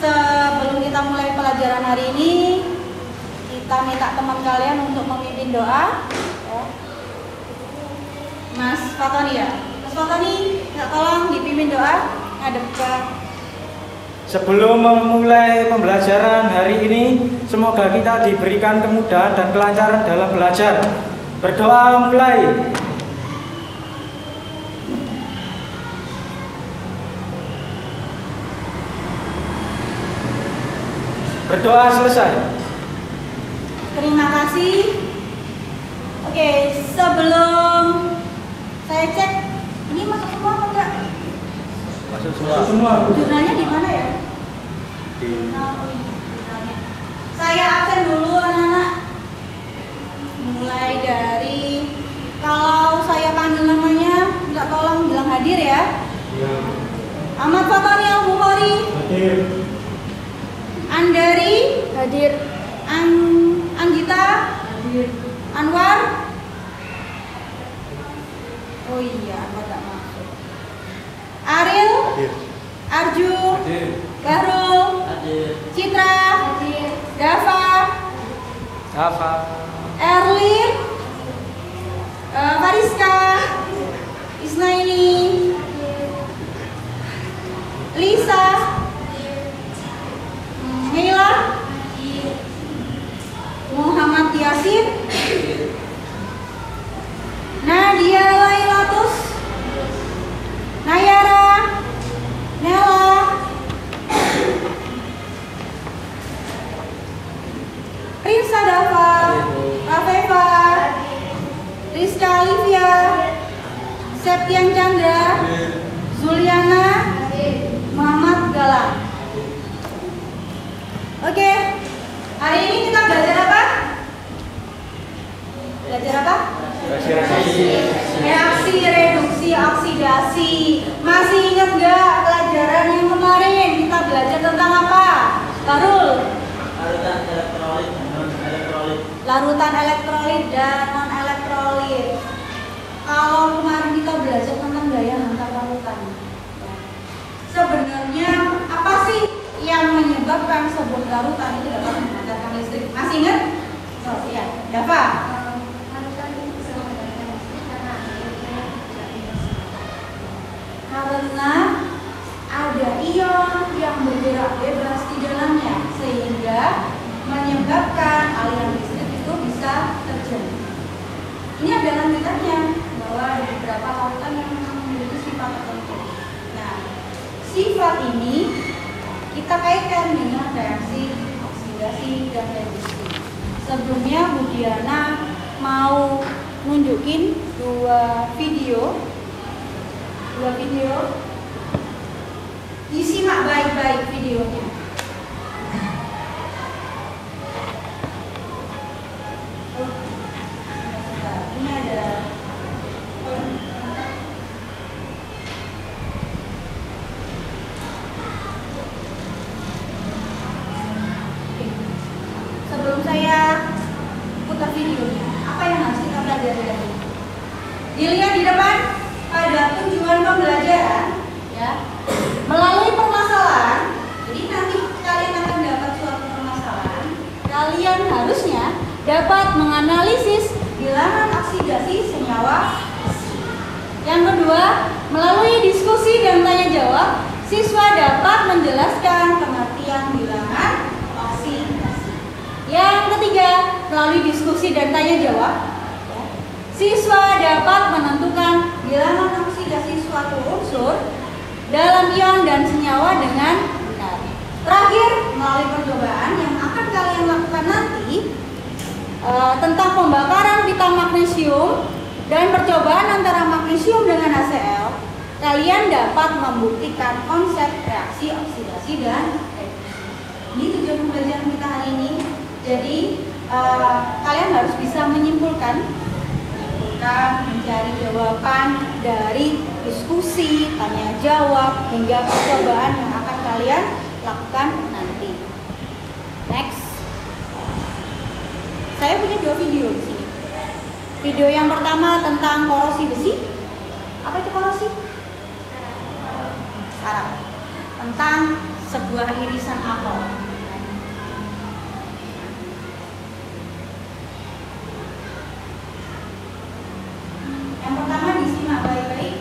Sebelum kita mulai pelajaran hari ini, kita minta teman kalian untuk memimpin doa. Ya. Mas Fatoni ya. Mas Fatoni, tolong dipimpin doa. Ngadep ke. Sebelum memulai pembelajaran hari ini, semoga kita diberikan kemudahan dan kelancaran dalam belajar. Berdoa mulai. Berdoa selesai. Terima kasih. Oke, sebelum saya cek, ini masuk semua apa enggak? Masuk semua. Jurnalnya di mana ya? Jurnalnya. Saya absen dulu anak-anak. Mulai dari kalau saya panggil namanya, minta tolong bilang hadir ya. Ahmad Fatoni Al-Bukhari. Hadir. Andari hadir. Anggita hadir. Anwar. Oh iya, Anwar tak masuk. Ariel Hadir. Arju Hadir. Bahrul Hadir. Citra hadir. Dava Erlin Fariska Isnaini Lisa Mila Muhammad Yasin Nadia Lailatus Nayara Nela Rinsa Dava Rafeva Rizka Olivia Septian Chandra Zuliana Muhammad Galang. Oke, hari ini kita belajar apa? Reaksi, reduksi, oksidasi. Masih ingat nggak pelajaran yang kemarin kita belajar tentang apa? Barul? Larutan elektrolit dan non elektrolit. Kalau kemarin kita belajar tentang gaya hantar larutan. Sebenarnya apa sih yang menyebabkan sebuah larutan itu dapat menghantarkan listrik? Masih ingat? Oh iya, Dava. Karena ada ion yang bergerak bebas di dalamnya sehingga menyebabkan aliran listrik itu bisa terjadi. Ini ada lanjutannya bahwa ada beberapa larutan yang memiliki sifat tertentu. Nah, sifat ini kita kaitkan dengan reaksi oksidasi dan reduksi. Sebelumnya Bu Diana mau nunjukin dua video. Disimak baik-baik videonya. Ini ada sebelum saya putar videonya, apa yang harus kita pelajari dari ini? Dilihat di depan pada tujuan pembelajaran, ya, melalui permasalahan. Jadi nanti kalian akan dapat suatu permasalahan. Kalian harusnya dapat menganalisis bilangan oksidasi senyawa. Yang kedua, melalui diskusi dan tanya jawab, siswa dapat menjelaskan pengertian bilangan oksidasi. Yang ketiga, melalui diskusi dan tanya jawab, siswa dapat menentukan bilangan oksidasi suatu unsur dalam ion dan senyawa dengan benar. Terakhir, melalui percobaan yang akan kalian lakukan nanti tentang pembakaran pita magnesium dan percobaan antara magnesium dengan HCl, kalian dapat membuktikan konsep reaksi oksidasi dan reduksi. Ini tujuan pembelajaran kita hari ini. Jadi kalian harus bisa menyimpulkan, mencari jawaban dari diskusi, tanya jawab, hingga percobaan yang akan kalian lakukan nanti. Next, saya punya dua video di sini. Video yang pertama tentang korosi besi. Apa itu korosi? Sarap. tentang sebuah irisan apel. Yang pertama disimak baik-baik.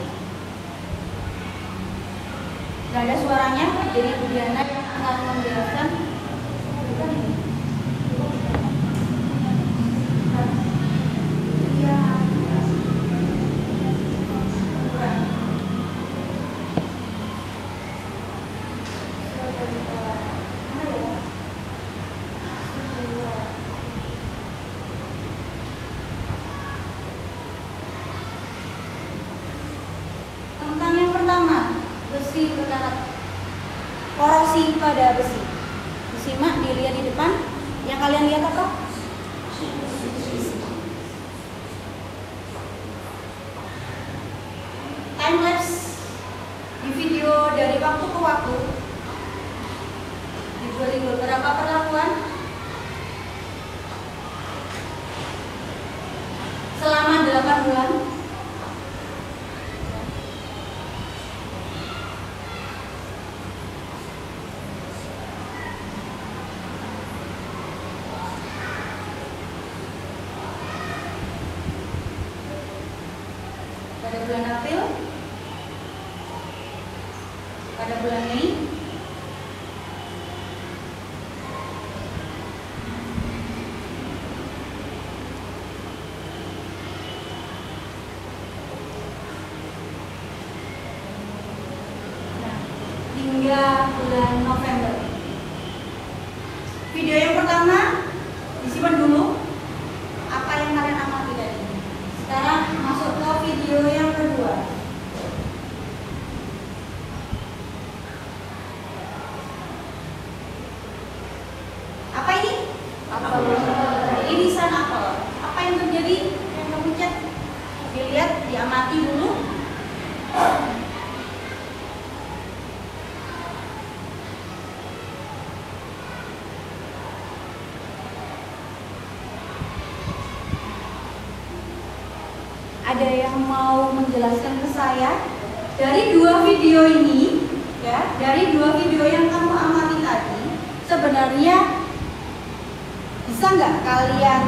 Gak ada suaranya, jadi Bu Diana yang akan menjelaskan. Tentang yang pertama, besi berkarat, korosi pada besi. Disimak, dilihat di depan. Yang kalian lihat apa? Time lapse di video dari waktu ke waktu diberi beberapa perlakuan selama 8 bulan. Pada bulan April, pada bulan Mei, hingga bulan November. Video yang pertama disimpan dulu. Apa yang kalian amati tadi? Sekarang masuk ke video yang kedua. Apa ini? Apel. Irisan apel. Apa yang terjadi? Yang kamu cek? Dilihat, diamati dulu. Ada yang mau menjelaskan ke saya dari dua video ini, ya, dari dua video yang kamu amati tadi, sebenarnya bisa nggak kalian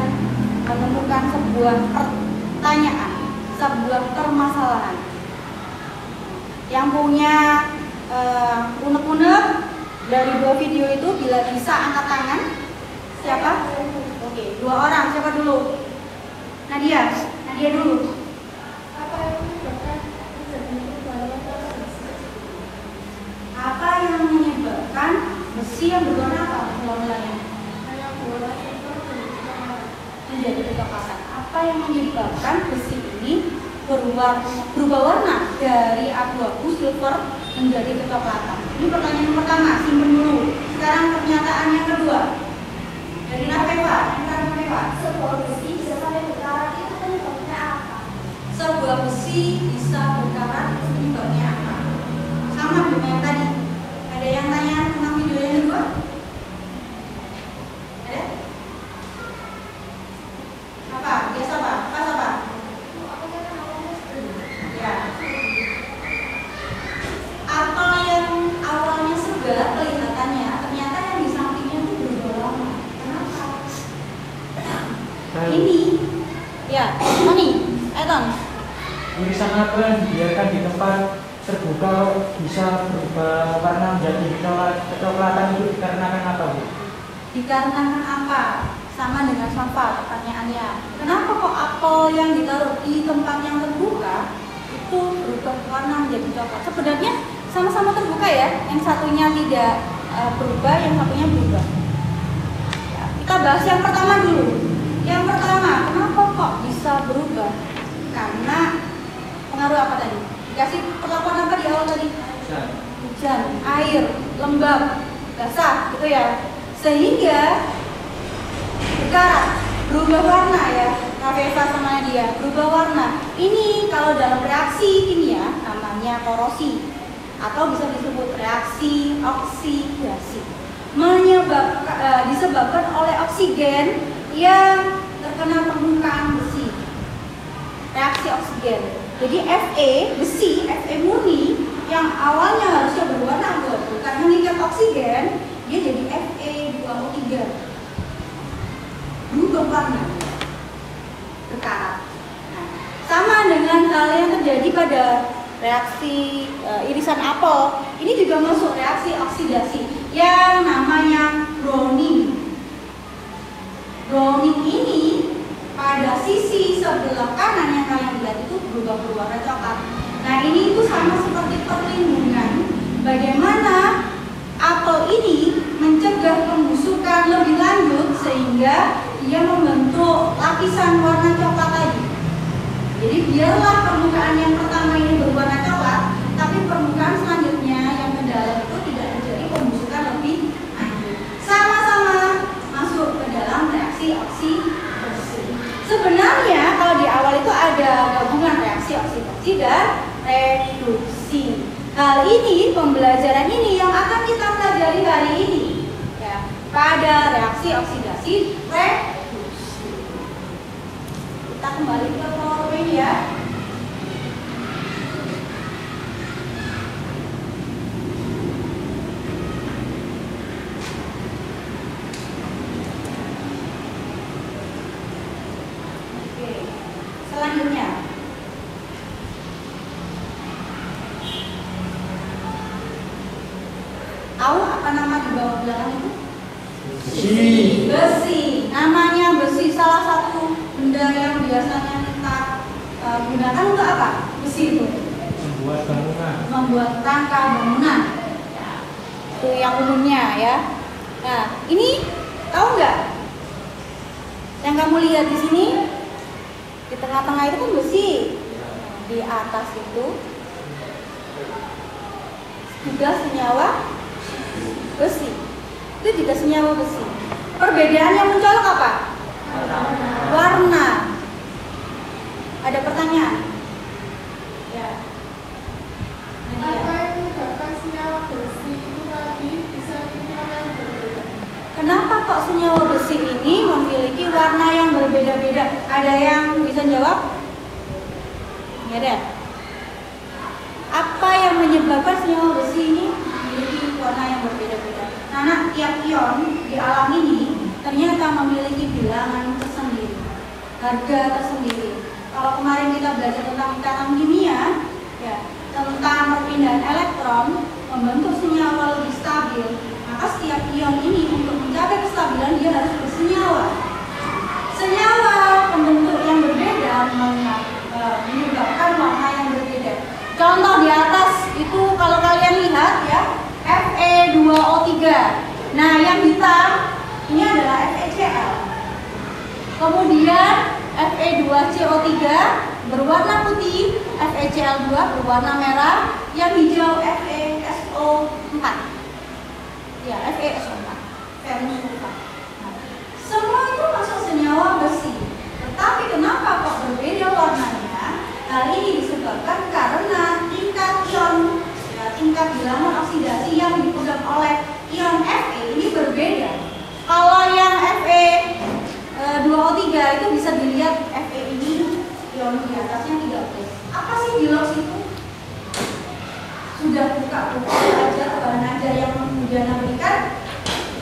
menemukan sebuah pertanyaan, sebuah permasalahan yang punya unek-unek dari dua video itu? Bila bisa angkat tangan. Siapa? Oke, 2 orang. Siapa dulu? Nadia dulu. Apa yang menyebabkan besi yang berwarna apa? Warnanya menjadi kecoklatan. Apa yang menyebabkan besi ini berubah warna dari abu-abu silver menjadi kecoklatan? Ini pertanyaan pertama, simpen dulu. Sekarang pernyataan yang kedua dari Nafeva. Sebuah besi bisa sampai berkarat itu penyebabnya apa? Sebuah besi bisa berkarat itu penyebabnya apa? Sama dengan yang tadi. Ada yang tanya tentang video yang kedua? Ada? Apa? Biasa apa? Pas apa? Ya. Apel yang awalnya segar kelihatannya, ternyata yang di sampingnya itu berubah warna. Kenapa? Ini, ya, Tony, Eton. Irisan apel yang dibiarkan di tempat terbuka bisa berubah warna menjadi kecoklatan itu dikarenakan apa, Bu? Dikarenakan apa? Sama dengan sampah pertanyaannya. Kenapa kok apel yang ditaruh di tempat yang terbuka itu berubah warna menjadi coklat? Sebenarnya sama-sama terbuka ya. Yang satunya tidak berubah, yang satunya berubah. Ya, kita bahas yang pertama dulu. Yang pertama, kenapa kok bisa berubah? Karena pengaruh apa tadi? Dikasih perlakuan apa di awal tadi? Hujan, air, lembab, basah, gitu ya. Sehingga berkarat, berubah warna ya. Nafeva sama Nadia, berubah warna. Ini kalau dalam reaksi kimia namanya korosi atau bisa disebut reaksi oksidasi. Disebabkan oleh oksigen yang terkena permukaan besi. Reaksi oksigen. Jadi Fe, besi, Fe murni yang awalnya harusnya berwarna abu-abu karena warna berkarat. Nah, sama dengan hal yang terjadi pada reaksi irisan apel, ini juga masuk reaksi oksidasi yang namanya browning. Browning ini pada sisi sebelah kanan yang kalian lihat itu berubah berwarna coklat. Nah, ini itu sama seperti perlindungan bagaimana apel ini mencegah pembusukan lebih lanjut sehingga dia membentuk lapisan warna coklat tadi. Jadi biarlah permukaan yang pertama ini berwarna coklat, tapi permukaan selanjutnya yang ke dalam itu tidak terjadi pembusukan lebih lanjut. Sama-sama masuk ke dalam reaksi oksidasi. Sebenarnya kalau di awal itu ada gabungan reaksi oksidasi dan reduksi. Hal ini, pembelajaran ini yang akan kita pelajari hari ini, ya, pada reaksi oksidasi reduksi. Kita kembali ke PowerPoint ya. Oke, selanjutnya. Tahu apa nama di bawah belakang itu? Besi. Besi. Namanya besi, salah satu benda yang biasanya kita gunakan untuk apa? Besi itu Membuat bangunan. membuat rangka bangunan. Itu yang umumnya ya. Nah, ini tahu nggak? Yang kamu lihat di sini, di tengah-tengah itu kan besi. Di atas itu juga senyawa besi. Itu juga senyawa besi. Perbedaan yang mencolok apa? Warna. Ada pertanyaan? Ya. Apa yang menyebabkan senyawa besi itu tadi bisa warna yang berbeda? Kenapa kok senyawa besi ini memiliki warna yang berbeda-beda? Ada yang bisa jawab? Ya deh. Apa yang menyebabkan senyawa besi ini memiliki warna yang berbeda-beda? Karena tiap ion di alam ini ternyata memiliki bilangan tersendiri, harga tersendiri. Kalau kemarin kita belajar tentang ikatan kimia, ya, tentang perpindahan elektron membentuk senyawa lebih stabil, maka setiap ion ini untuk mencapai kestabilan dia harus bersenyawa. Senyawa pembentuk yang berbeda menyebabkan warna yang berbeda. Contoh di atas itu kalau kalian lihat ya, Fe2O3. Nah, yang hitam ini adalah FeCl. Kemudian Fe2CO3 berwarna putih, FeCl2 berwarna merah, yang hijau FeSO4. Ya, FeSO4. Ferrosulfat. Nah, semua itu masuk senyawa besi. Tetapi kenapa kok berbeda warnanya? Hal ini disebabkan karena tingkat ion, ya, tingkat bilangan oksidasi yang dipegang oleh ion Fe ini berbeda. Kalau yang Fe2O3 itu bisa dilihat Fe ini ion di atasnya 13. Apa sih di logs itu? Sudah buka-buka ajar bahan ajar yang Bujana berikan?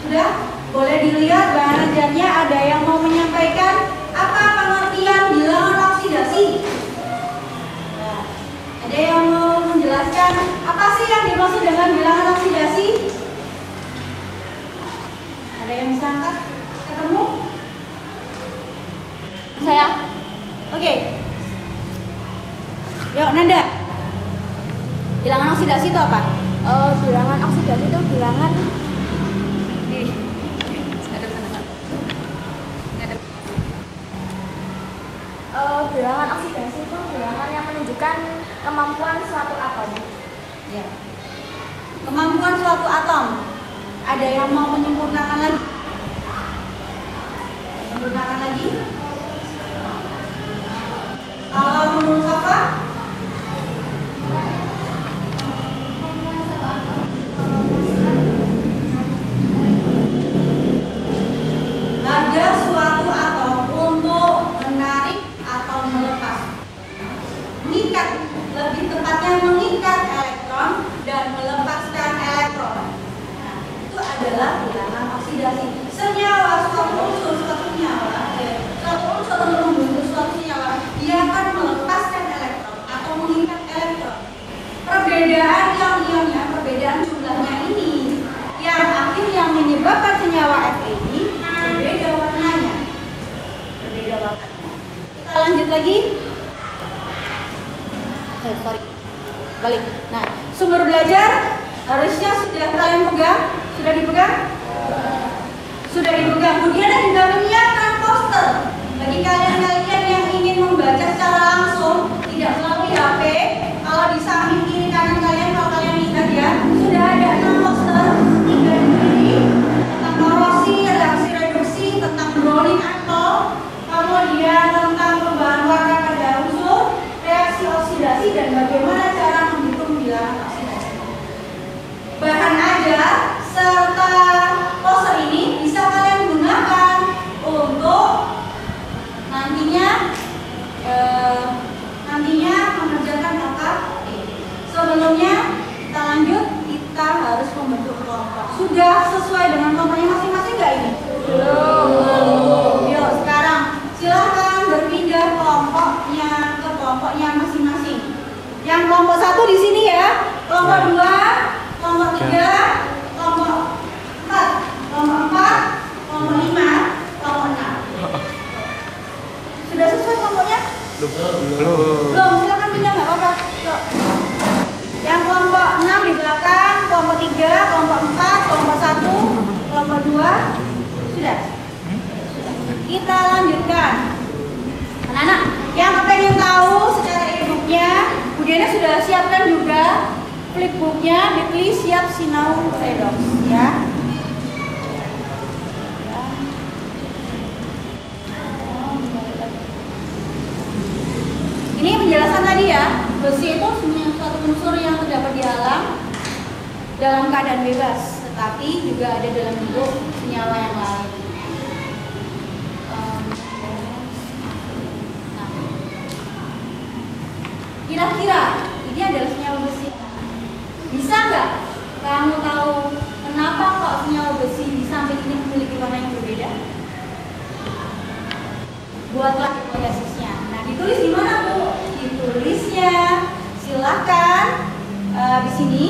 Sudah? Boleh dilihat bahan ajarnya, ada yang mau menyampaikan apa pengertian bilangan oksidasi? Nah, ada yang mau menjelaskan apa sih yang dimaksud dengan bilangan oksidasi? Ada yang bisa angkat? Ketemu? Saya? Oke. Yuk, Nanda. Bilangan oksidasi itu apa? Bilangan oksidasi itu bilangan bilangan oksidasi itu bilangan yang menunjukkan kemampuan suatu atom. Ya. Kemampuan suatu atom. Ada yang mau menyempurnakan lagi? Menyempurnakan lagi? Kalau menurut apa? Ada suatu atom untuk menarik atau melepas, mengikat, lebih tepatnya mengikat elektron dan melepaskan elektron. Nah, itu adalah bilangan oksidasi. Senyawa suatu unsur, suatu senyawa perbedaan ion-ionnya, perbedaan jumlahnya ini yang akhirnya menyebabkan senyawa Fe ini berbeda warnanya. Berbeda warnanya. Kita lanjut lagi. Sorry. Balik. Nah, sumber belajar harusnya sudah kalian pegang. Sudah dipegang? Sudah dipegang. Kemudian juga menyiapkan poster bagi kalian-kalian yang ingin membaca secara langsung, tidak melalui HP. Kalau di samping kiri kanan kalian, kalau kalian lihat ya, sudah ada 6 poster, 3 di kiri, tentang korosi, reaksi reduksi, tentang Brownian atol, kemudian tentang perubahan warna pada unsur, reaksi oksidasi, dan bagaimana cara menghitung bilangan oksidasi. Bahan ajar serta poster ini bisa kalian gunakan untuk nantinya mengerjakan LKP. Sebelumnya kita lanjut, kita harus membentuk kelompok. Sudah sesuai dengan kelompoknya masing-masing nggak ini? Belum. Yuk sekarang silahkan berpindah kelompoknya ke kelompoknya masing-masing. Yang kelompok 1 di sini ya, kelompok 2, kelompok 3, kelompok 4, kelompok 4, kelompok 5, kelompok 6. Sudah sesuai kelompoknya? Belum, silakan pindah, nggak apa-apa. Yang kelompok 6 di belakang, kelompok 3, kelompok 4, kelompok 1, kelompok 2. Sudah? Kita lanjutkan. Anak-anak, yang pengen tahu secara e-booknya, Bu Diana sudah siapkan juga flipbooknya, dipilih siap sinau redox ya. Ini penjelasan tadi ya, besi itu suatu unsur yang terdapat di alam dalam keadaan bebas, tetapi juga ada dalam bentuk senyawa yang lain. Nah, kira-kira ini adalah senyawa besi. Bisa nggak kamu tahu kenapa kok senyawa besi di samping ini memiliki warna yang berbeda? Buatlah hipotesisnya. Nah, ditulis di mana Bu? Ditulisnya. Silahkan di sini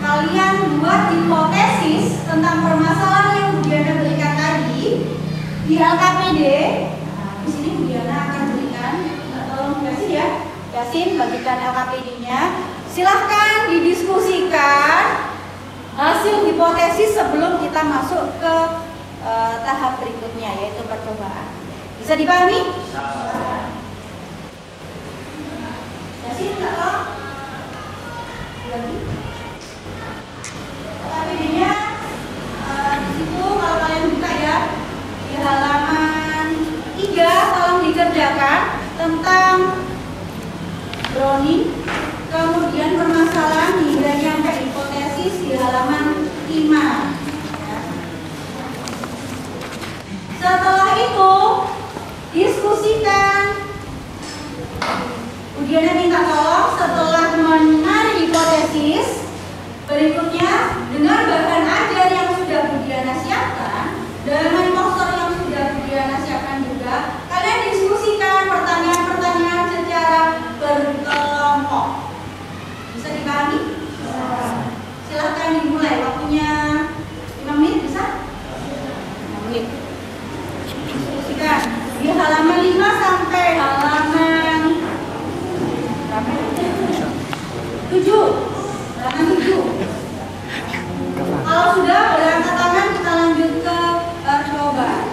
kalian buat hipotesis tentang permasalahan yang Bu Diana berikan tadi di LKPD. Nah, di sini Bu Diana akan berikan, tolong Yasin ya, Yasin bagikan LKPD-nya. Silahkan didiskusikan hasil hipotesis sebelum kita masuk ke tahap berikutnya, yaitu percobaan. Bisa dipahami? Yasin, enggak kok? Lagi? LKPD-nya di situ kalau kalian buka ya, di halaman 3 tolong dikerjakan tentang Brownian, kemudian permasalahan hingga nyampe hipotesis di halaman 5. Setelah itu diskusikan. Bu Diana minta tolong setelah menarik hipotesis berikutnya dengan bahan ajar yang sudah Bu Diana siapkan, dengan poster yang sudah Bu Diana siapkan juga, kalian diskusikan pertanyaan-pertanyaan secara berkelompok. Bisa dipahami? Silahkan dimulai, waktunya 5 menit bisa? 5 menit. Diskusikan di halaman 5 sampai halaman 7. Halaman 7. Kalau sudah berangkat tangan, kita lanjut ke percobaan.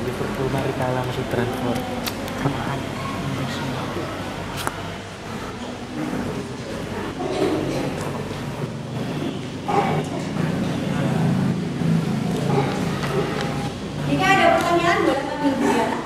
Liverpool mari kalah musuh Brentford. Jika ada pertanyaan boleh panggil Bu Diana.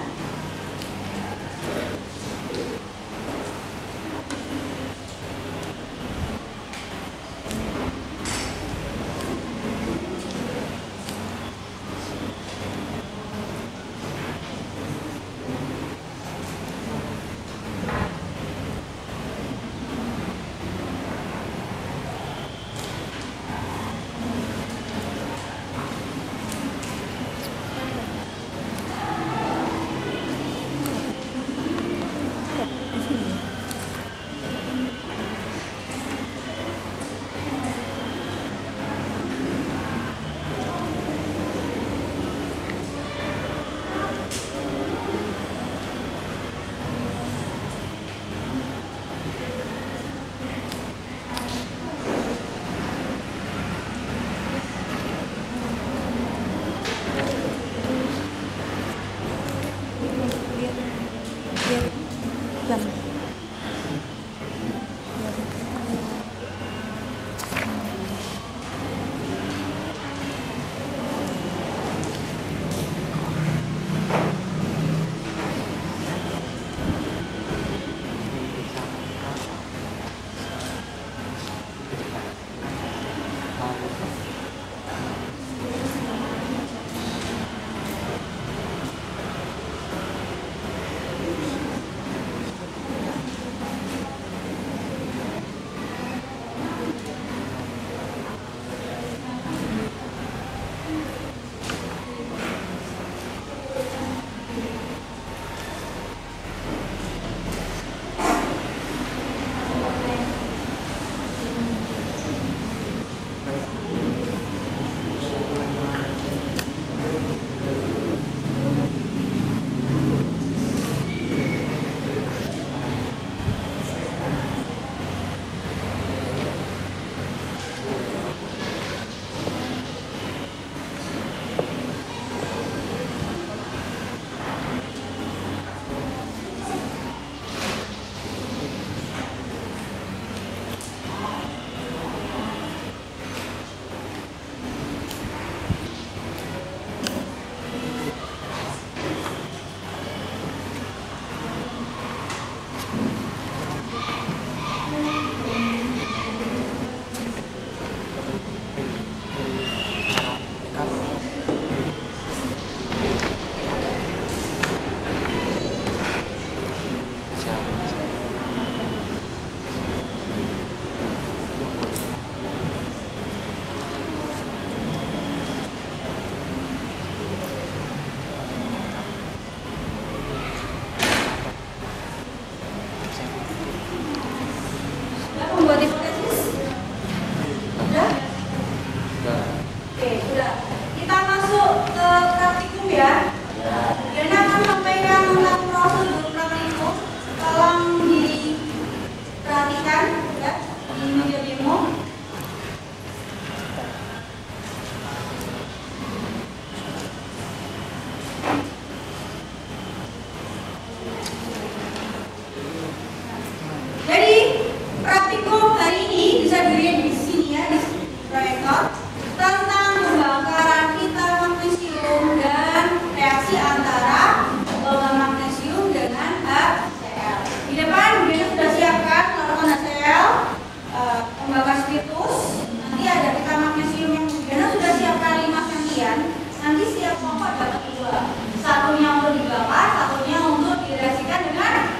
Nanti setiap kelompok dapat dua. Satunya untuk di bawah, satunya untuk direaksikan dengan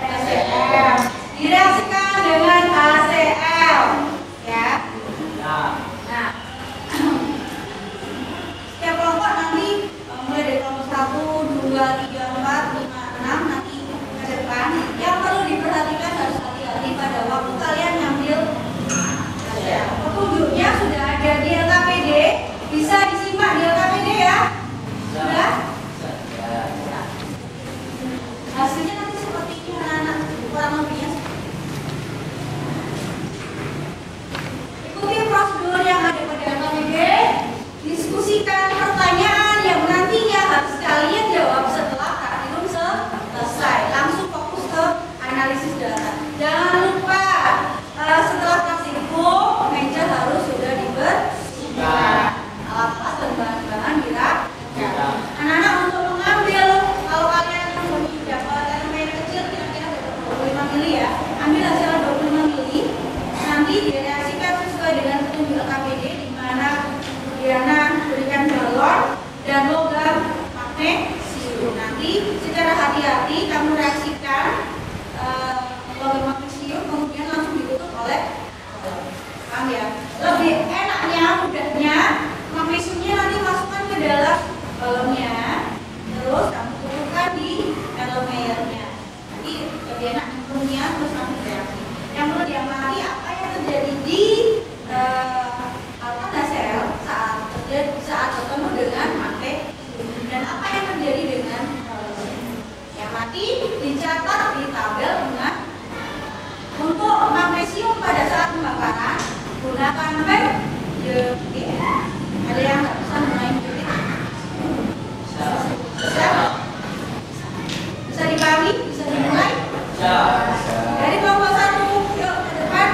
HCl. Direaksikan dengan HCl, ya. Nah, setiap kelompok nanti mulai dari kelompok 1, 2, 3, 4, 5, 6 nanti ke depan. Yang perlu diperhatikan harus hati-hati pada waktu kalian ngambil HCl. Petunjuknya sudah ada di LKPD, bisa disimak di LKPD ya. Sudah? Hasilnya nanti seperti ini anak-anak, kurang lebihnya. Ikuti prosedur yang ada pada LKPD. Diskusikan pertanyaan yang nantinya harus kalian jawab setelah praktikum selesai. Langsung fokus ke analisis data. Jangan lupa setelah praktikum meja harus sudah dibersihkan, alat-alat dan bahan-bahan dirapikan. Anak-anak untuk mengambil, kalau kalian dapat elemen kecil kira-kira dapat 25 mili ya, ambil hasil 25 mili, nanti direaksikan sesuai dengan petunjuk LKPD, di mana Diana berikan galon dan logam magnesium. Nanti secara hati-hati kamu reaksikan logam magnesium, kemudian langsung ditutup oleh paham ya. Lebih enaknya, mudahnya magnesiumnya nanti masukkan ke dalam balonnya, terus kamu tutupkan di elemennya. Nanti lebih enak nyemplungnya, terus kamu reaksi. Yang perlu diamati apa yang terjadi di HCl saat bertemu dengan magnesium dan apa yang terjadi dengan yang mati dicatat di tabel dengan. Untuk magnesium pada saat pembakaran gunakan pen. Ada yang nggak bisa main jepit? Bisa dipahami? Bisa dimulai? Dari kelompok 1, yuk ke depan.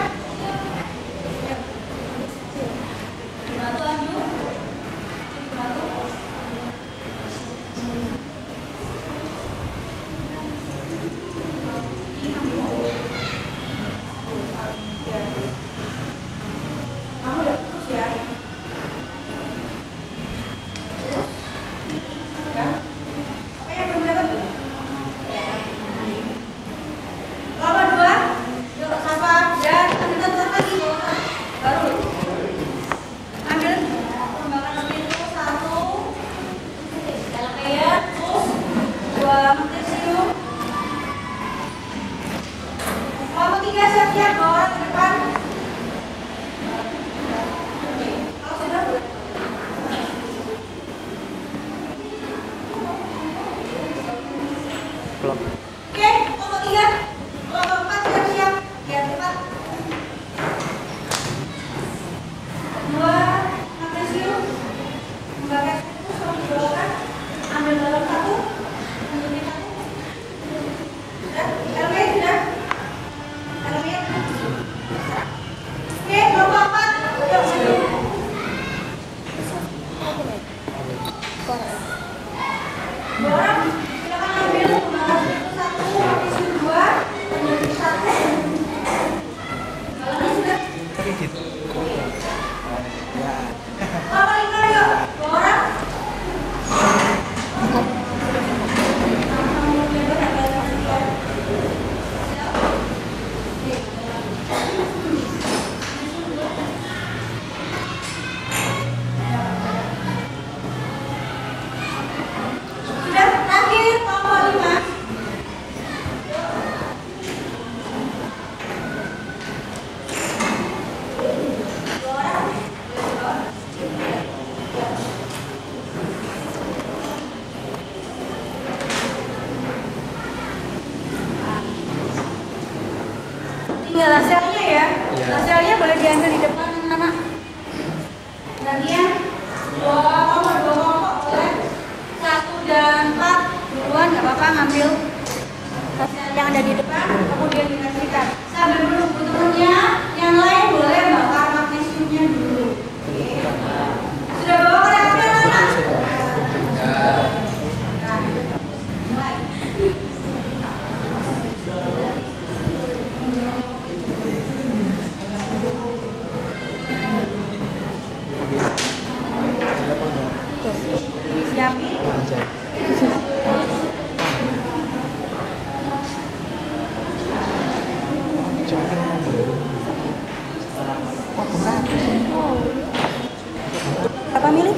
Berapa mili?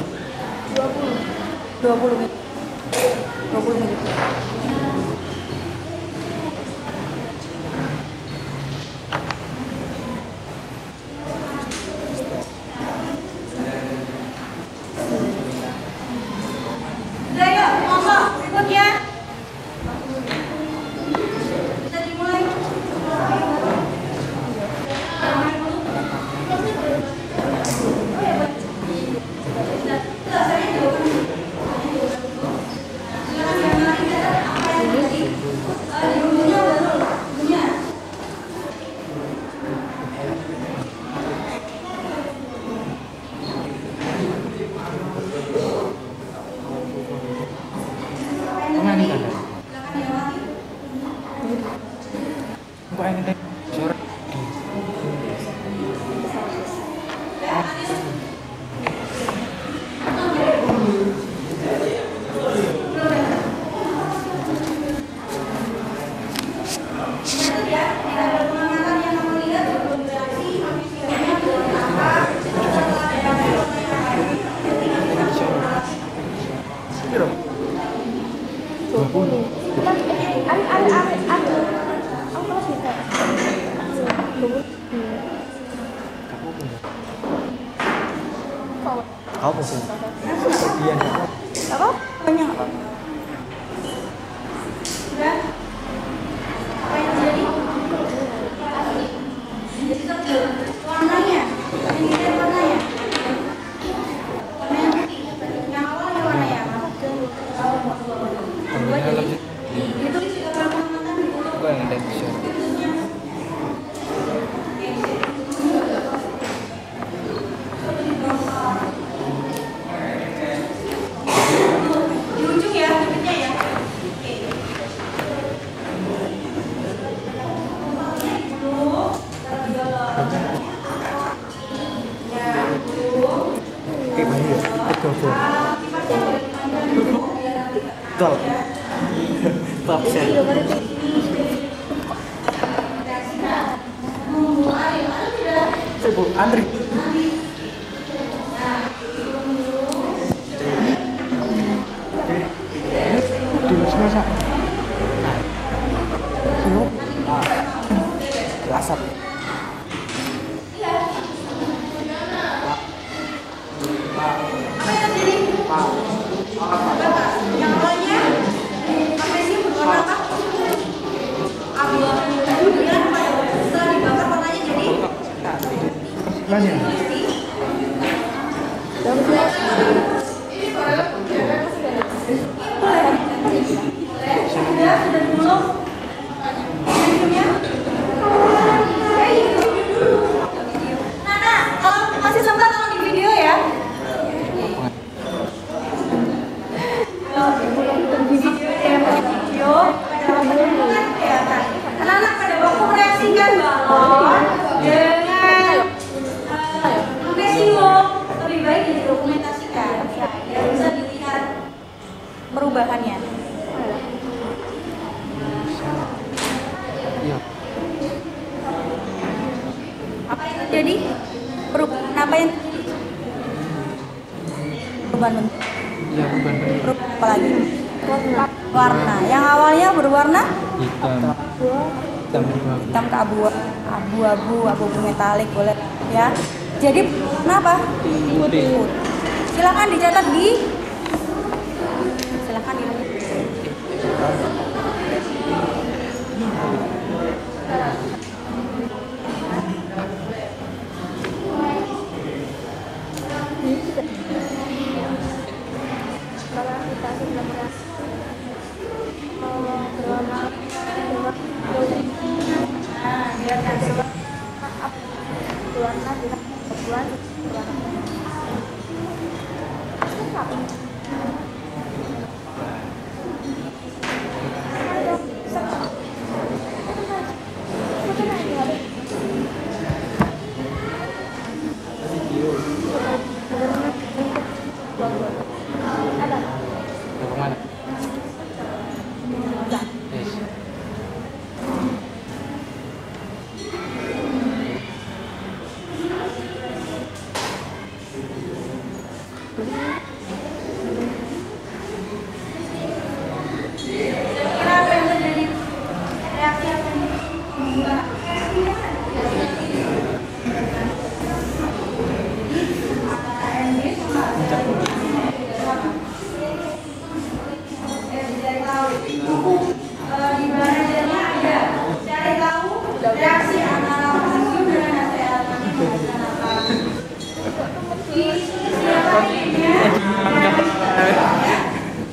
20. 20 mili. 20 mili. Udah yuk, monggo berikutnya. Kita dimulai. Kau pesen. Iya. Apa? Banyak apa? Udah. Apa yang terjadi? Jadi tebal. Warnanya. Yang dilihat warnanya. Warna yang putih. Yang awalnya warna yang apa? Kedua jadi. Itu juga kalau makan itu. Bukan yang ada bisa. Di ujung ya, debitnya ya. Oke. Dulu, terlebih dahulu. Ya, dulu. Kayak mana ya? Betul. Kipas yang boleh dipanjang dulu, biar nanti Betul. Top set. Sibuk antri. Di masa. Asap. Apa yang terjadi? Yang awalnya magnesium berwarna apa? Abu-abu. Kemudian setelah dibakar warnanya jadi Nanya. sudah dulu. Magnesiumnya. Nana, kalau masih sempat tolong di video ya. Anak-anak pada waktu mereaksikan balon dengan magnesium lebih baik didokumentasikan biar bisa dilihat perubahannya. Iya. Apa yang terjadi? Perubahan apa yang terjadi? Perubahan bentuk. Iya, bukan. Perubahan apa lagi? Warna. Yang awalnya berwarna Hitam. Hitam juga. hitam ke abu-abu metalik boleh ya. Jadi kenapa? Putih. Silakan dicatat di. Silakan di. Nah, biarkan Kemana? Yes. Kira apa yang terjadi? Reaksi apa nih? Di belajarnya ada cari tahu reaksi antara magnesium dengan NaCl. Siapa ini?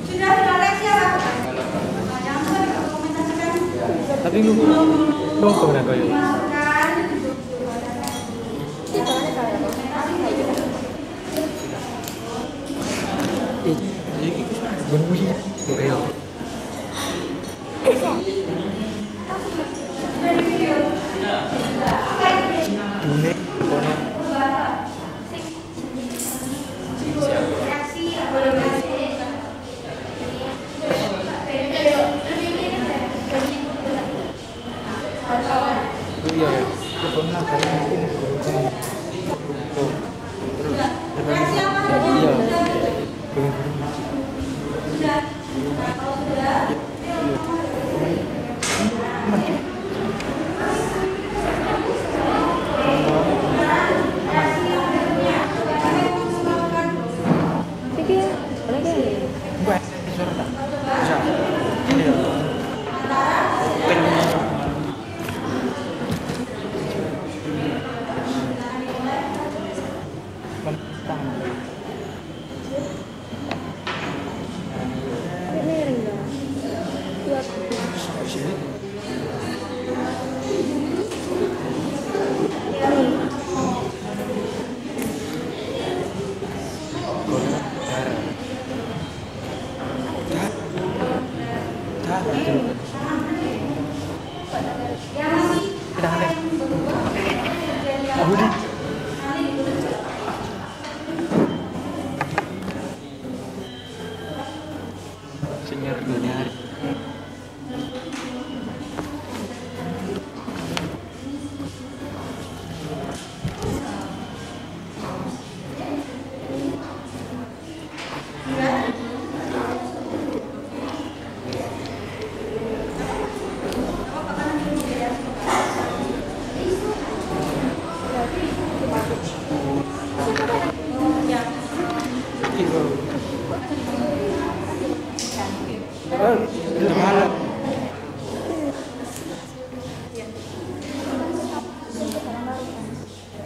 Sudah reaksi apa? Jangan lupa dikomentasikan. Tapi lu kemana kau ya?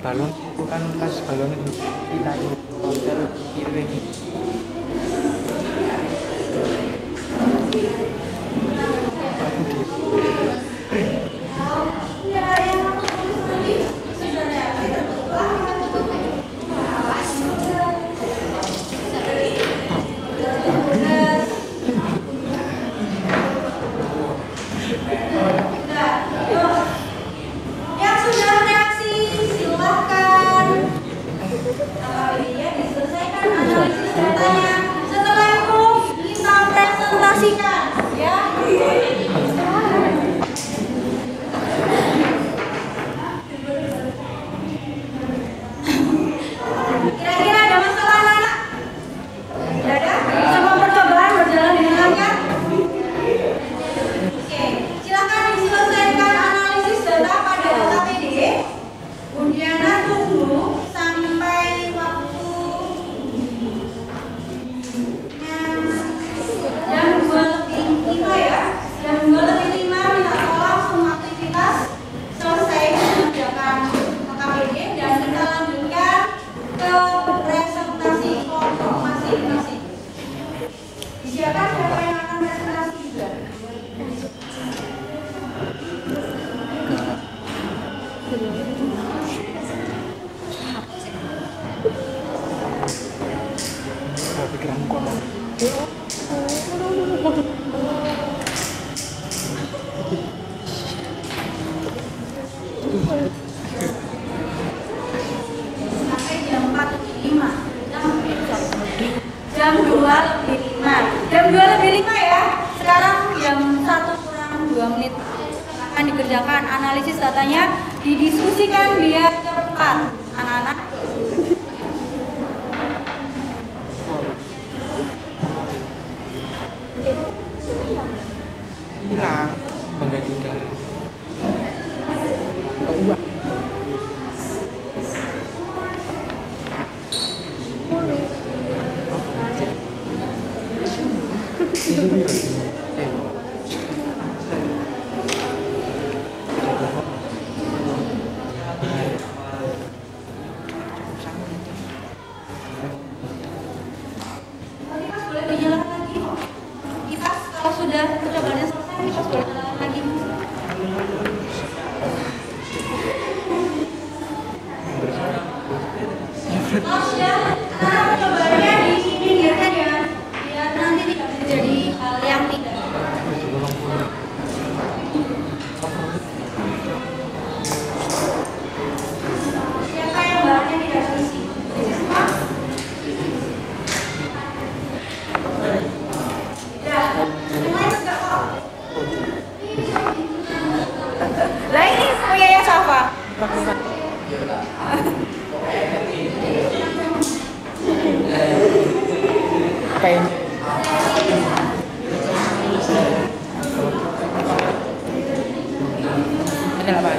Balon bukan pas balon itu kita piring. Jam 2:05. Jam 2:05 ya. Sekarang jam 1 kurang 2 menit akan dikerjakan analisis datanya, didiskusikan biar cepat anak-anak. Kalau sudah, anak percobaannya dipinggirkan ya, biar nanti tidak menjadi hal yang tidak. Siapa yang bahannya tidak terisi? Ya, yang lain enggak kok. Lah ini punya ya Safa. Kayak ini lah Pak.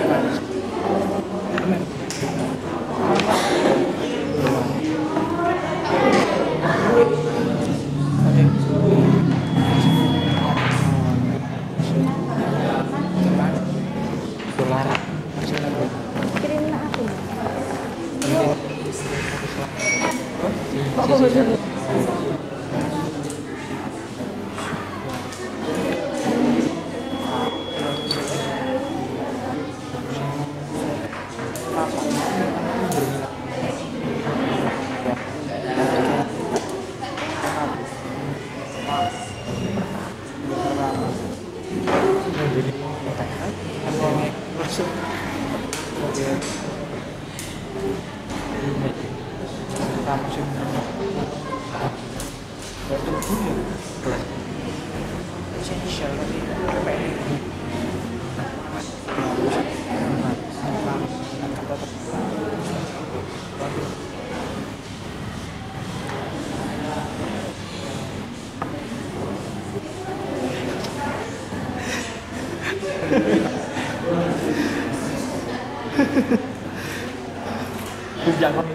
Jangan.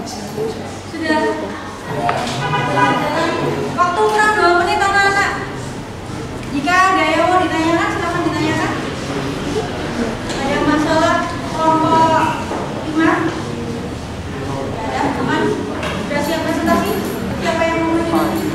Sudah. Waktu kurang 2 menit anak-anak. Jika ada yang mau ditanyakan, silakan ditanyakan. Ada masalah kelompok 5? Ada, aman. Sudah siap presentasi? Siapa yang mau maju?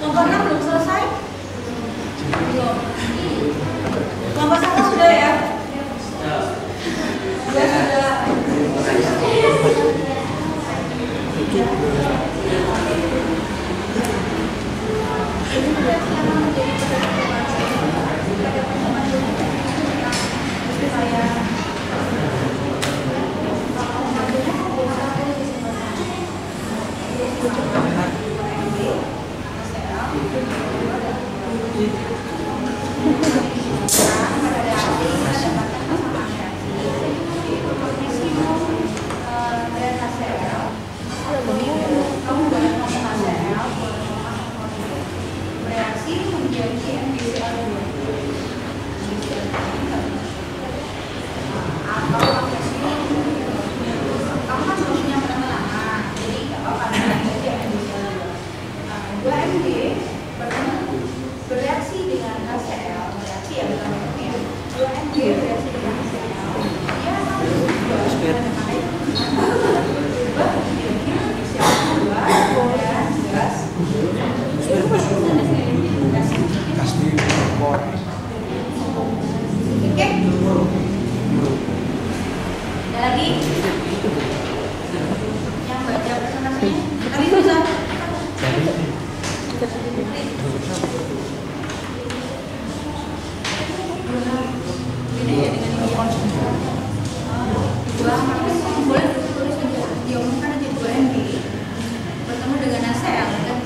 Kelompok 6 belum selesai? Belum. Kelompok 1 sudah ya? Sudah. Bereaksi menjadi NaCl2 atau kamu kan solusinya pertama, jadi nggak apa-apa menjadi NaCl2. 2Mg bereaksi dengan HCl, bereaksi ya bukan ya. 2Mg bereaksi dengan HCl, dia akan berubah menjadi NaCl2 dan gas. Oke. Ada lagi? Yang baca presentasinya? Tadi bisa. Ini ya dengan ini. Dua boleh tulis aja. Diomongkan aja 2Mg bertemu dengan HCl dan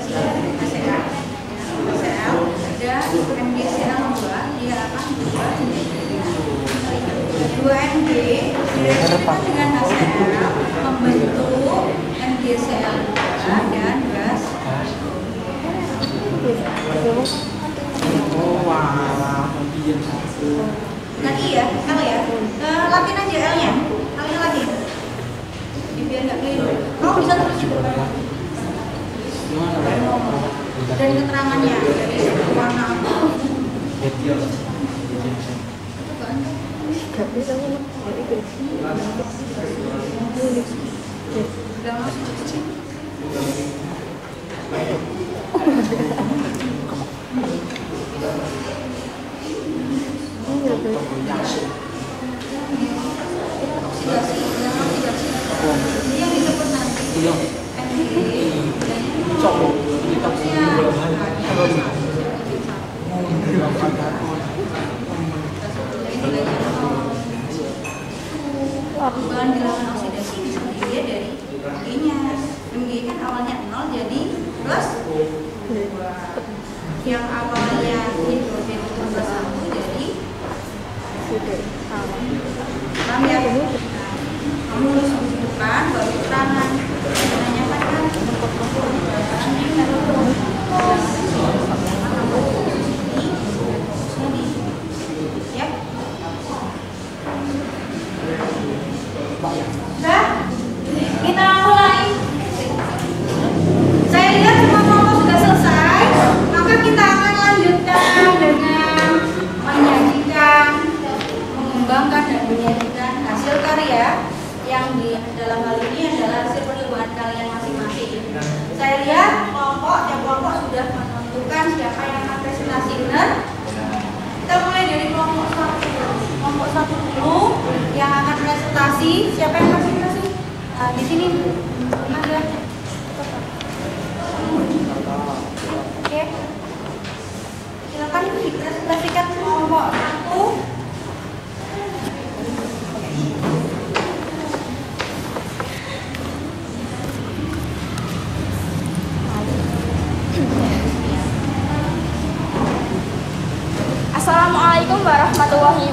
HCl. Dan MgCl2 dia akan berubah menjadi 2Mg direaksikan dengan HCl membentuk MgCl2 dan gas. Lagi ya, L ya. Latin aja L-nya. L-nya lagi. Biar nggak keliru. Kamu bisa tulis juga. Dan keterangannya dari warna apa? Sudah masuk. Yang disebut nanti perubahan bilangan oksidasi bisa dilihat dari Mg-nya. Mg kan awalnya 0 jadi plus 2. Yang awalnya hidrogen itu plus 1 jadi paham ya? Kamu harus menunjukkan baru keterangan menanyakan kan ya. Nah, kita mulai. Saya lihat semua kelompok sudah selesai, maka kita akan lanjutkan dengan menyajikan, mengembangkan dan menyajikan hasil karya yang di dalam hal ini adalah hasil percobaan kalian masing-masing. Saya lihat tiap kelompok sudah menentukan siapa yang akan presentasi, benar? Kita mulai dari kelompok 1. Kelompok 1 dulu yang akan presentasi. Siapa yang presentasi? Di sini ada. Oke. Silakan dipresentasikan kelompok 1.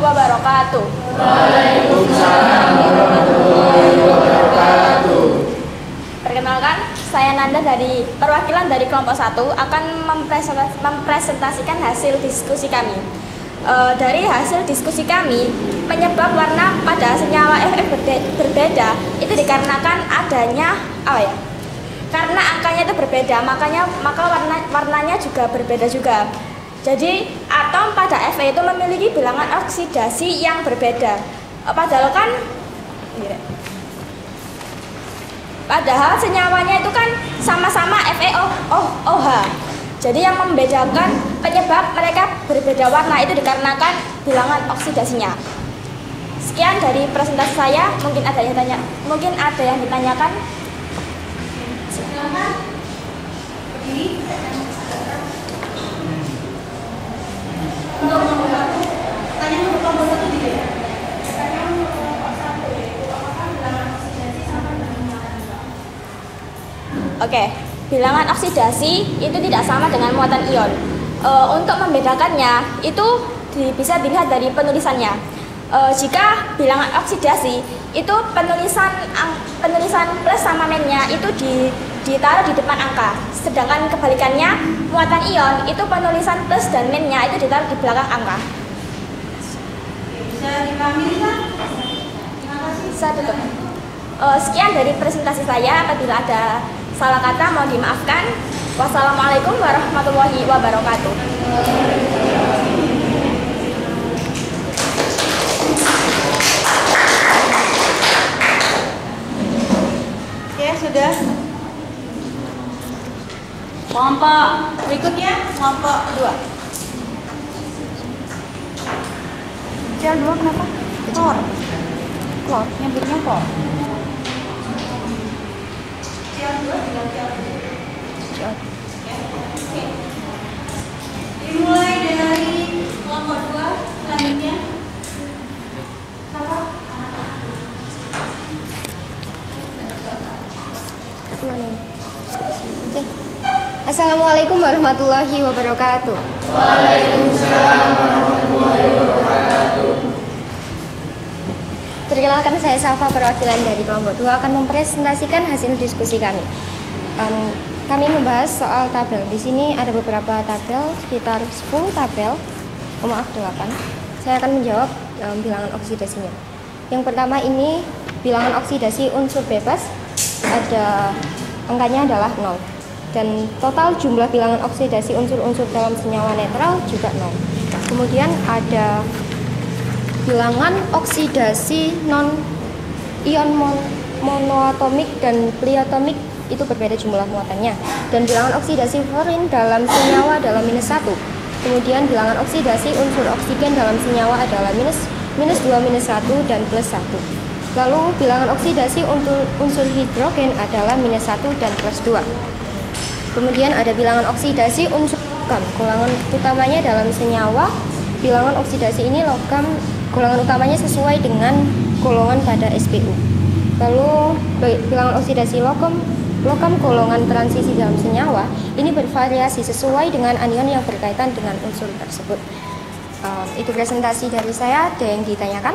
wabarakatuh. Waalaikumsalam warahmatullahi wabarakatuh. Perkenalkan, saya Nanda dari perwakilan dari kelompok 1 akan mempresentasikan hasil diskusi kami. Dari hasil diskusi kami, penyebab warna pada senyawa FF berbeda itu dikarenakan adanya karena angkanya itu berbeda, maka warnanya juga berbeda juga. Jadi atom pada Fe itu memiliki bilangan oksidasi yang berbeda. Padahal senyawanya itu kan sama-sama FeOH. Jadi yang membedakan penyebab mereka berbeda warna itu dikarenakan bilangan oksidasinya. Sekian dari presentasi saya. Mungkin ada yang ditanyakan. Silakan. Berdiri. Untuk nomor 1, tanya nomor kelompok 1 juga ya? Tanya nomor kelompok 1 yaitu apakah bilangan oksidasi sama dengan muatan ion? Oke, bilangan oksidasi itu tidak sama dengan muatan ion. Untuk membedakannya itu bisa dilihat dari penulisannya. Jika bilangan oksidasi itu penulisan plus sama minnya itu ditaruh di depan angka. Sedangkan kebalikannya, muatan ion itu penulisan plus dan minnya itu ditaruh di belakang angka. Bisa dipahami kan? Terima kasih. Sekian dari presentasi saya. Apabila ada salah kata mohon dimaafkan. Wassalamualaikum warahmatullahi wabarakatuh. Oke, sudah. Kelompok berikutnya, kelompok 2. Cel 2 kenapa? Klor, nyebutnya klor. Cel 2 tinggal cel 2. Oke. Dimulai dari kelompok 2 selanjutnya. Siapa? Assalamualaikum warahmatullahi wabarakatuh. Waalaikumsalam warahmatullahi wabarakatuh. Perkenalkan, saya Safa, perwakilan dari kelompok 2 akan mempresentasikan hasil diskusi kami. Kami membahas soal tabel. Di sini ada beberapa tabel, sekitar 10 tabel. 8. Saya akan menjawab bilangan oksidasinya. Yang pertama ini bilangan oksidasi unsur bebas, ada angkanya adalah 0. Dan total jumlah bilangan oksidasi unsur-unsur dalam senyawa netral juga 0. Kemudian ada bilangan oksidasi non-ion monoatomik dan pliatomik, itu berbeda jumlah muatannya. Dan bilangan oksidasi fluorin dalam senyawa adalah -1. Kemudian bilangan oksidasi unsur oksigen dalam senyawa adalah -2, -1, dan +1. Lalu bilangan oksidasi unsur hidrogen adalah -1 dan +2. Kemudian ada bilangan oksidasi unsur logam. Golongan utamanya dalam senyawa, bilangan oksidasi ini logam, golongan utamanya sesuai dengan golongan pada SPU. Lalu bilangan oksidasi logam golongan transisi dalam senyawa ini bervariasi sesuai dengan anion yang berkaitan dengan unsur tersebut. Itu presentasi dari saya. Ada yang ditanyakan?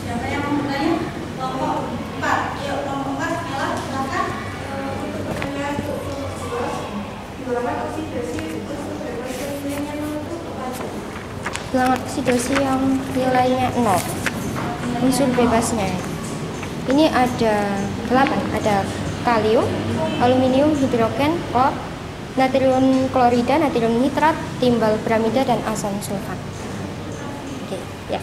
Siapa yang mau bertanya? Kelompok 4. Yuk, kelompok 4, Ella, silakan. Untuk pertanyaan bilangan oksidasi unsur bebas yang nilainya 0 itu apa aja? Bilangan oksidasi yang nilainya 0, unsur bebasnya ini ada 8. Ada kalium, aluminium, hidrogen, klor, natrium klorida, natrium nitrat, timbal bramida, dan asam sulfat. Oke, ya.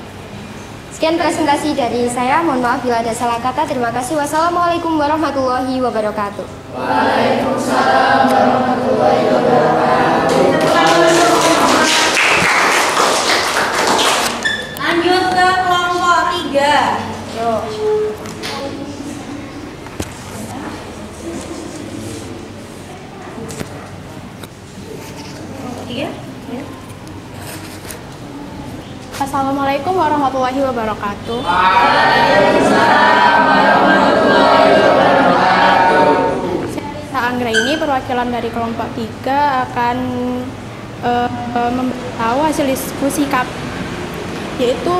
Sekian presentasi dari saya. Mohon maaf bila ada salah kata. Terima kasih. Wassalamualaikum warahmatullahi wabarakatuh. Waalaikumsalam warahmatullahi wabarakatuh. Lanjut ke kelompok 3. Yuk. Assalamualaikum warahmatullahi wabarakatuh. Waalaikumsalam warahmatullahi wabarakatuh. Saya Anggra ini perwakilan dari kelompok 3 akan memberitahu hasil diskusi kami, yaitu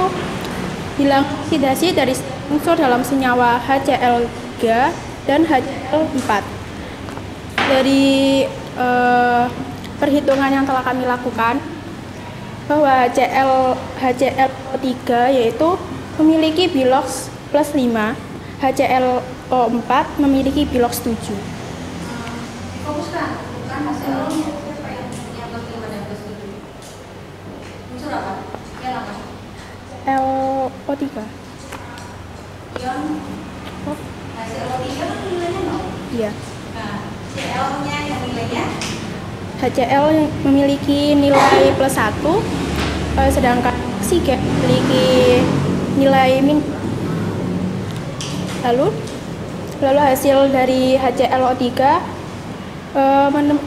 bilang oksidasi dari unsur dalam senyawa HCl3 dan HCl4. Dari perhitungan yang telah kami lakukan, bahwa HCl3 yaitu memiliki bilox plus 5, HClO4 memiliki bilox 7. Fokuskan, bukan hasil apa yang plus 5 dan plus 7. Unsur apa? Ion apa? LO3. Ion hasil O3 kan nilainya 0. Iya. Nah, Cl-nya yang nilainya HCl memiliki nilai plus 1, sedangkan oksigen memiliki nilai min. Lalu hasil dari HClO3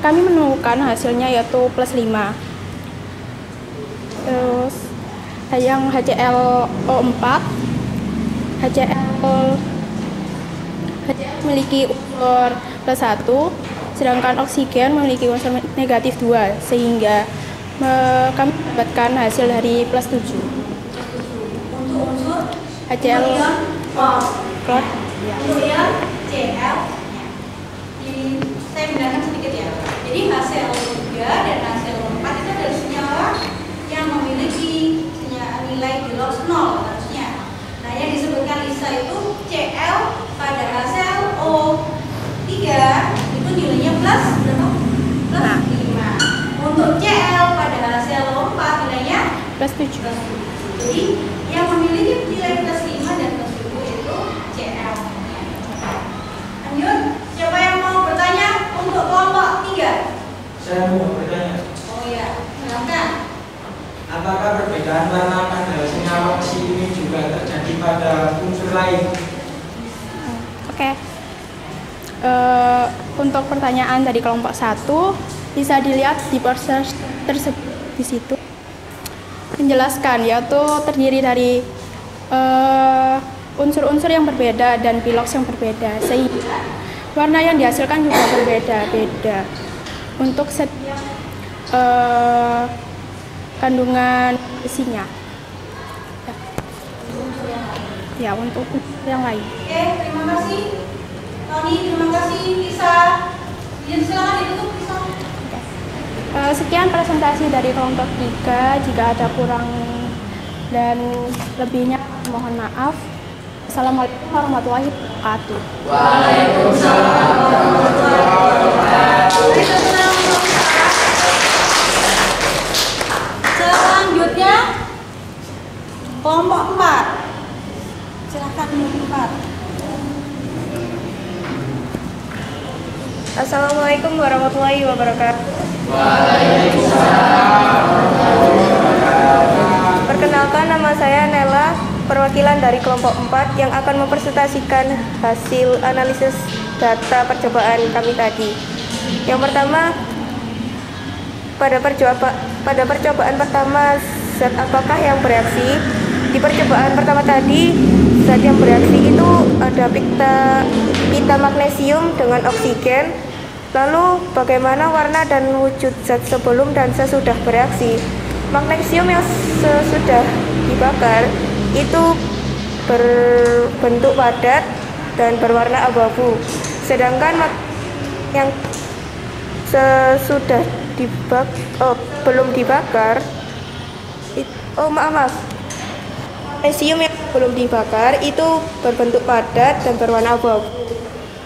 kami menemukan hasilnya yaitu plus 5. Terus yang HClO4 memiliki unsur plus 1, sedangkan oksigen memiliki unsur negatif 2, sehingga kami mendapatkan hasil dari plus 7. untuk unsur HCl klor. Untuk ion Cl. Ini saya bedakan sedikit ya. Jadi HCl3 dan HCl4 itu adalah senyawa yang memiliki nilai bilox 0 harusnya. Nah, yang disebutkan Lisa itu Cl pada HClO3 itu nilainya plus berapa? Plus 5. Untuk Cl pada HClO4 nilainya Plus 7. Jadi yang memiliki nilai plus 5 dan plus 7 itu Cl. Lanjut, siapa yang mau bertanya untuk kelompok 3? Saya mau bertanya, Oh iya, silakan. apakah perbedaan warna pada senyawa besi ini juga terjadi pada unsur lain? Oke. Untuk pertanyaan dari kelompok 1 bisa dilihat di poster tersebut di situ. Menjelaskan yaitu terdiri dari unsur-unsur yang berbeda dan bilox yang berbeda, sehingga warna yang dihasilkan juga berbeda-beda untuk setiap kandungan besinya. Ya, untuk yang lain. Oke, terima kasih Tony, terima kasih Lisa. Silakan ditutup Lisa. Sekian presentasi dari kelompok 3. Jika ada kurang dan lebihnya mohon maaf. Assalamualaikum warahmatullahi wabarakatuh. Waalaikumsalam warahmatullahi wabarakatuh. Selanjutnya kelompok 4. Silakan kelompok 4. Assalamualaikum warahmatullahi wabarakatuh. Waalaikumsalam warahmatullahi wabarakatuh. Perkenalkan, nama saya Nela, perwakilan dari kelompok 4 yang akan mempresentasikan hasil analisis data percobaan kami tadi. Yang pertama, pada percobaan pertama, zat apakah yang bereaksi? Di percobaan pertama tadi, zat yang bereaksi itu ada pita magnesium dengan oksigen. Lalu bagaimana warna dan wujud zat sebelum dan sesudah bereaksi? Magnesium yang sesudah dibakar itu berbentuk padat dan berwarna abu-abu, sedangkan yang sesudah belum dibakar magnesium yang belum dibakar itu berbentuk padat dan berwarna abu-abu,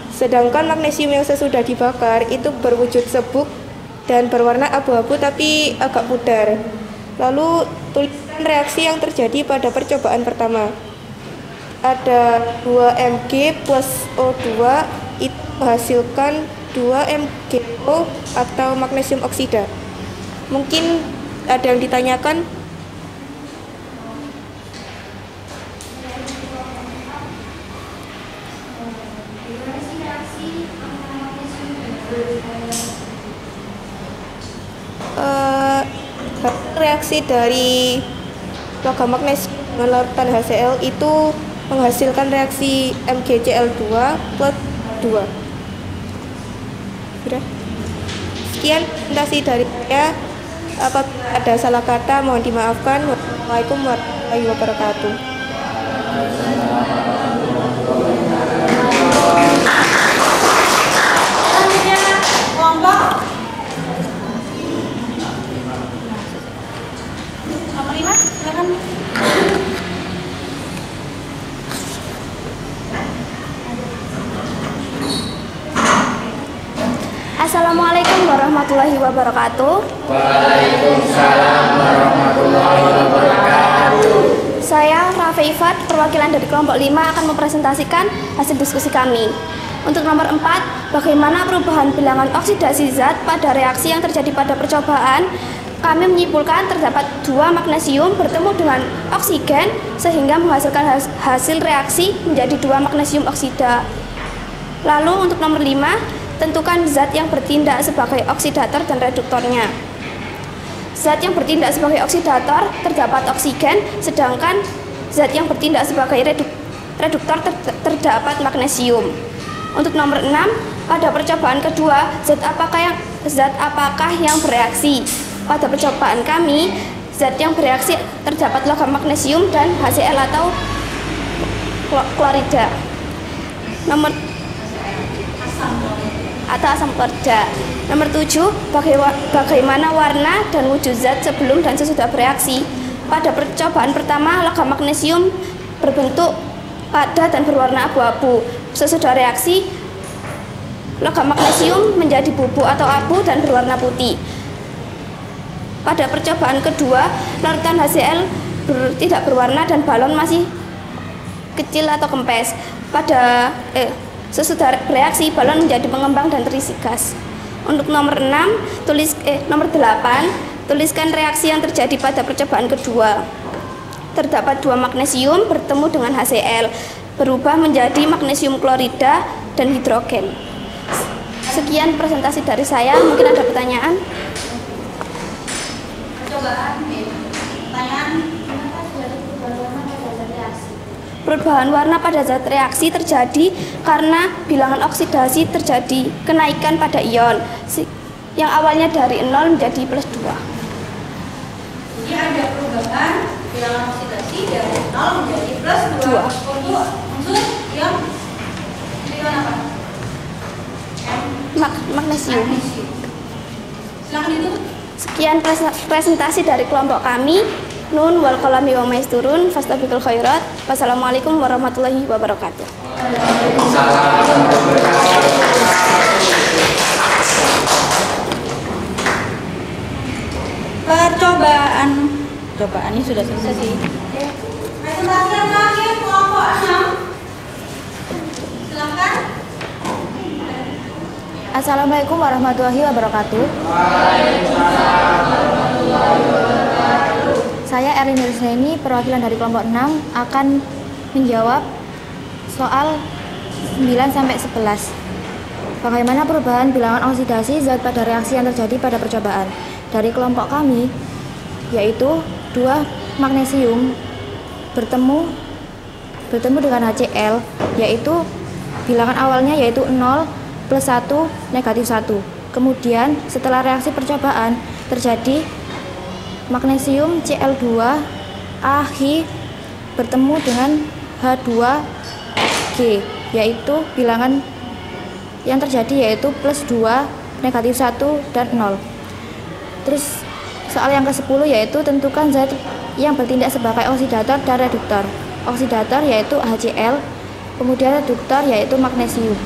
sedangkan magnesium yang sesudah dibakar itu berwujud sebuk dan berwarna abu-abu tapi agak pudar. Lalu tuliskan reaksi yang terjadi pada percobaan pertama. Ada 2 Mg plus O2 itu menghasilkan 2 MgO atau magnesium oksida. Mungkin ada yang ditanyakan? Reaksi dari logam magnesium dengan larutan HCl itu menghasilkan reaksi MgCl2 plus 2. Sudah. Sekian presentasi dari saya. Apabila ada salah kata mohon dimaafkan. Wassalamualaikum warahmatullahi wabarakatuh. Selanjutnya kelompok nomor 5, silakan. Assalamualaikum warahmatullahi wabarakatuh. Waalaikumsalam warahmatullahi wabarakatuh. Saya Rafi Ifat, perwakilan dari kelompok 5 akan mempresentasikan hasil diskusi kami. Untuk nomor 4, bagaimana perubahan bilangan oksidasi zat pada reaksi yang terjadi pada percobaan. Kami menyimpulkan terdapat 2 magnesium bertemu dengan oksigen sehingga menghasilkan hasil reaksi menjadi 2 magnesium oksida. Lalu untuk nomor 5, tentukan zat yang bertindak sebagai oksidator dan reduktornya. Zat yang bertindak sebagai oksidator terdapat oksigen, sedangkan zat yang bertindak sebagai reduktor terdapat magnesium. Untuk nomor 6, pada percobaan kedua, zat apakah yang bereaksi? Pada percobaan kami, zat yang bereaksi terdapat logam magnesium dan HCl atau klorida. Atau asam klorida. Nomor 7, bagaimana warna dan wujud zat sebelum dan sesudah bereaksi. Pada percobaan pertama, logam magnesium berbentuk padat dan berwarna abu-abu. Sesudah reaksi, logam magnesium menjadi bubuk atau abu dan berwarna putih. Pada percobaan kedua, larutan HCl tidak berwarna dan balon masih kecil atau kempes. Sesudah bereaksi, balon menjadi mengembang dan terisi gas. Untuk nomor 8, tuliskan reaksi yang terjadi pada percobaan kedua. Terdapat 2 magnesium bertemu dengan HCl, berubah menjadi magnesium klorida dan hidrogen. Sekian presentasi dari saya, mungkin ada pertanyaan? Pertanyaan, kenapa terjadi perubahan warna pada zat reaksi? Perubahan warna pada zat reaksi terjadi karena bilangan oksidasi terjadi kenaikan pada ion yang awalnya dari 0 menjadi +2. Jadi ada perubahan bilangan oksidasi dari 0 menjadi +2 untuk unsur yang ion apa? Magnesium. Silakan itu. Sekian presentasi dari kelompok kami. Nun wal qalami wa ma yasturun fastabiqul khairat. Wassalamualaikum warahmatullahi wabarakatuh. Percobaan ini sudah selesai sih. Presentasi yang terakhir kelompok 6. Silakan. Assalamualaikum warahmatullahi wabarakatuh. Saya Erlin Nursaini, perwakilan dari kelompok 6 akan menjawab soal 9-11. Bagaimana perubahan bilangan oksidasi zat pada reaksi yang terjadi pada percobaan. Dari kelompok kami, yaitu 2 magnesium bertemu dengan HCl, yaitu bilangan awalnya yaitu 0 +1 -1. Kemudian setelah reaksi percobaan terjadi magnesium Cl2AH bertemu dengan H2G, yaitu bilangan yang terjadi yaitu +2 -1 dan 0. Terus soal yang ke-10 yaitu tentukan zat yang bertindak sebagai oksidator dan reduktor. Oksidator yaitu HCl, kemudian reduktor yaitu magnesium.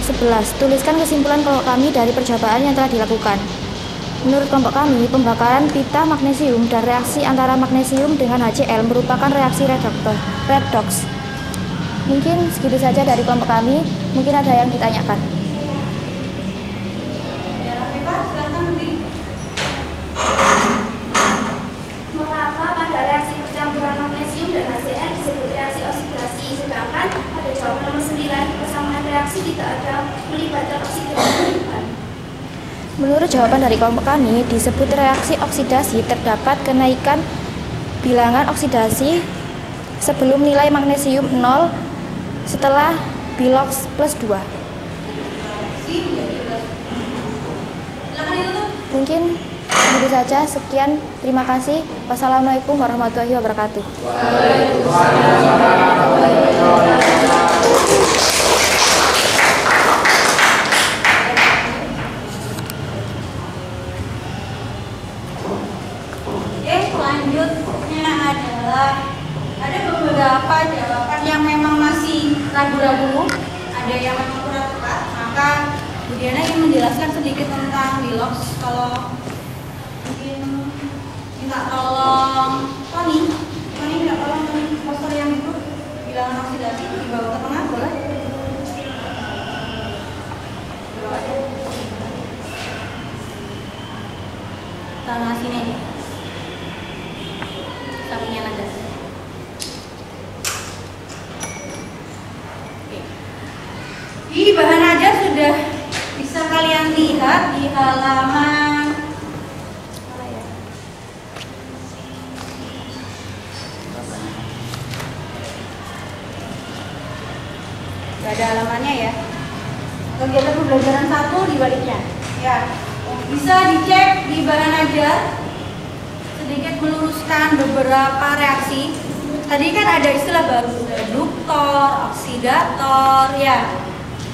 11. Tuliskan kesimpulan kelompok kami dari percobaan yang telah dilakukan. Menurut kelompok kami, pembakaran pita magnesium dan reaksi antara magnesium dengan HCl merupakan reaksi redox. Mungkin segitu saja dari kelompok kami. Mungkin ada yang ditanyakan. Mengapa pada reaksi percampuran magnesium dan HCl disebut reaksi oksidasi, sedangkan pada jawaban nomor 9 persamaan reaksi tidak ada melibatkan oksidasi? Menurut jawaban dari kelompok kami, disebut reaksi oksidasi terdapat kenaikan bilangan oksidasi sebelum nilai magnesium 0 setelah bilox +2. Mungkin Begitu saja, sekian, terima kasih. Wassalamualaikum warahmatullahi wabarakatuh. Waalaikumsalam warahmatullahi wabarakatuh. Selanjutnya adalah ada beberapa jawaban yang memang masih ragu-ragu, ada yang memang kurang tepat. Maka Bu Diana ingin menjelaskan sedikit tentang Bilox. Kalau mungkin minta tolong Tony minta tolong Tony poster yang itu bilangan oksidasi dibawa ke tengah, boleh? Tengah sini aja. Sampingnya Nanda. Oke. Di bahan aja sudah bisa kalian lihat di halaman apa ya? Gak ada halamannya ya. Kegiatan pembelajaran 1 di baliknya. Ya. Bisa dicek di bahan aja. Sedikit meluruskan beberapa reaksi. Tadi kan ada istilah baru, reduktor, oksidator, ya.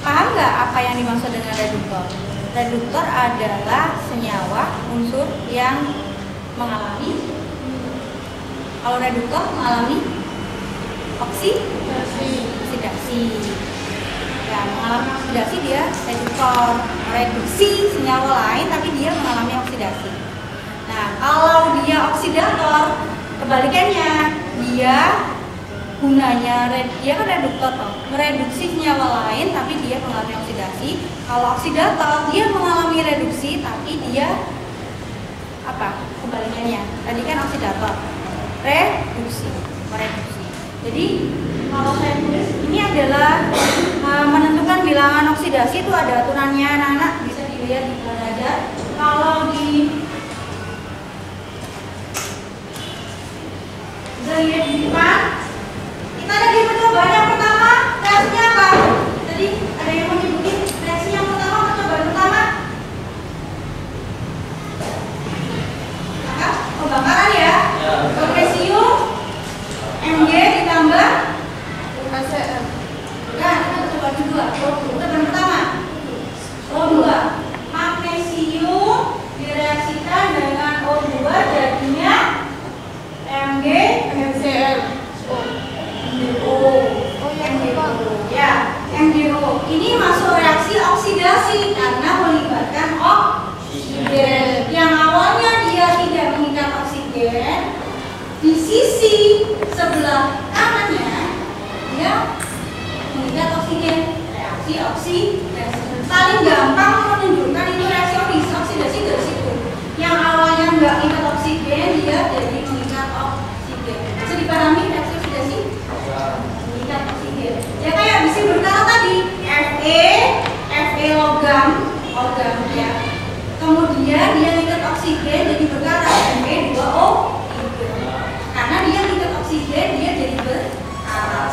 Paham nggak apa yang dimaksud dengan reduktor? Reduktor adalah senyawa unsur yang mengalami. Kalau reduktor mengalami oksidasi. Ya, mengalami oksidasi dia reduktor, mereduksi senyawa lain tapi dia mengalami oksidasi. Nah, kalau dia oksidator, kebalikannya, dia gunanya dia kan reduktor, mereduksi senyawa lain tapi dia mengalami oksidasi. Kalau oksidator, dia mengalami reduksi tapi dia apa? Kebalikannya. Tadi kan oksidator, mereduksi. Jadi kalau saya tulis ini adalah menentukan bilangan oksidasi itu ada aturannya, anak-anak bisa dilihat di mana aja. Kalau di lihat di depan, kita ada di percobaan yang pertama, reaksinya apa? Tadi ada yang menyebutin reaksi yang pertama, percobaan pertama. Maka pembakaran ya, magnesium, Mg ditambah HCl. Nah, kita percobaan kedua, percobaan pertama, O2. Magnesium direaksikan dengan O2 jadinya Mg, MgCl, MgO, ya, MgO. Ini masuk reaksi oksidasi karena melibatkan oksigen. Yang awalnya dia tidak mengikat oksigen, di sisi sebelah kanannya dia mengikat oksigen. Reaksi oksidasi. Paling gampang menunjukkan itu reaksi oksidasi dari situ. Yang awalnya nggak mengikat oksigen, dia jadi mengikat oksigen. Bisa dipahami reaksi oksidasi? Mengikat oksigen. Ya kayak besi berkarat tadi, Fe logam ya. Kemudian dia mengikat oksigen jadi berkarat, Fe2O. Karena dia mengikat oksigen, dia jadi berkarat.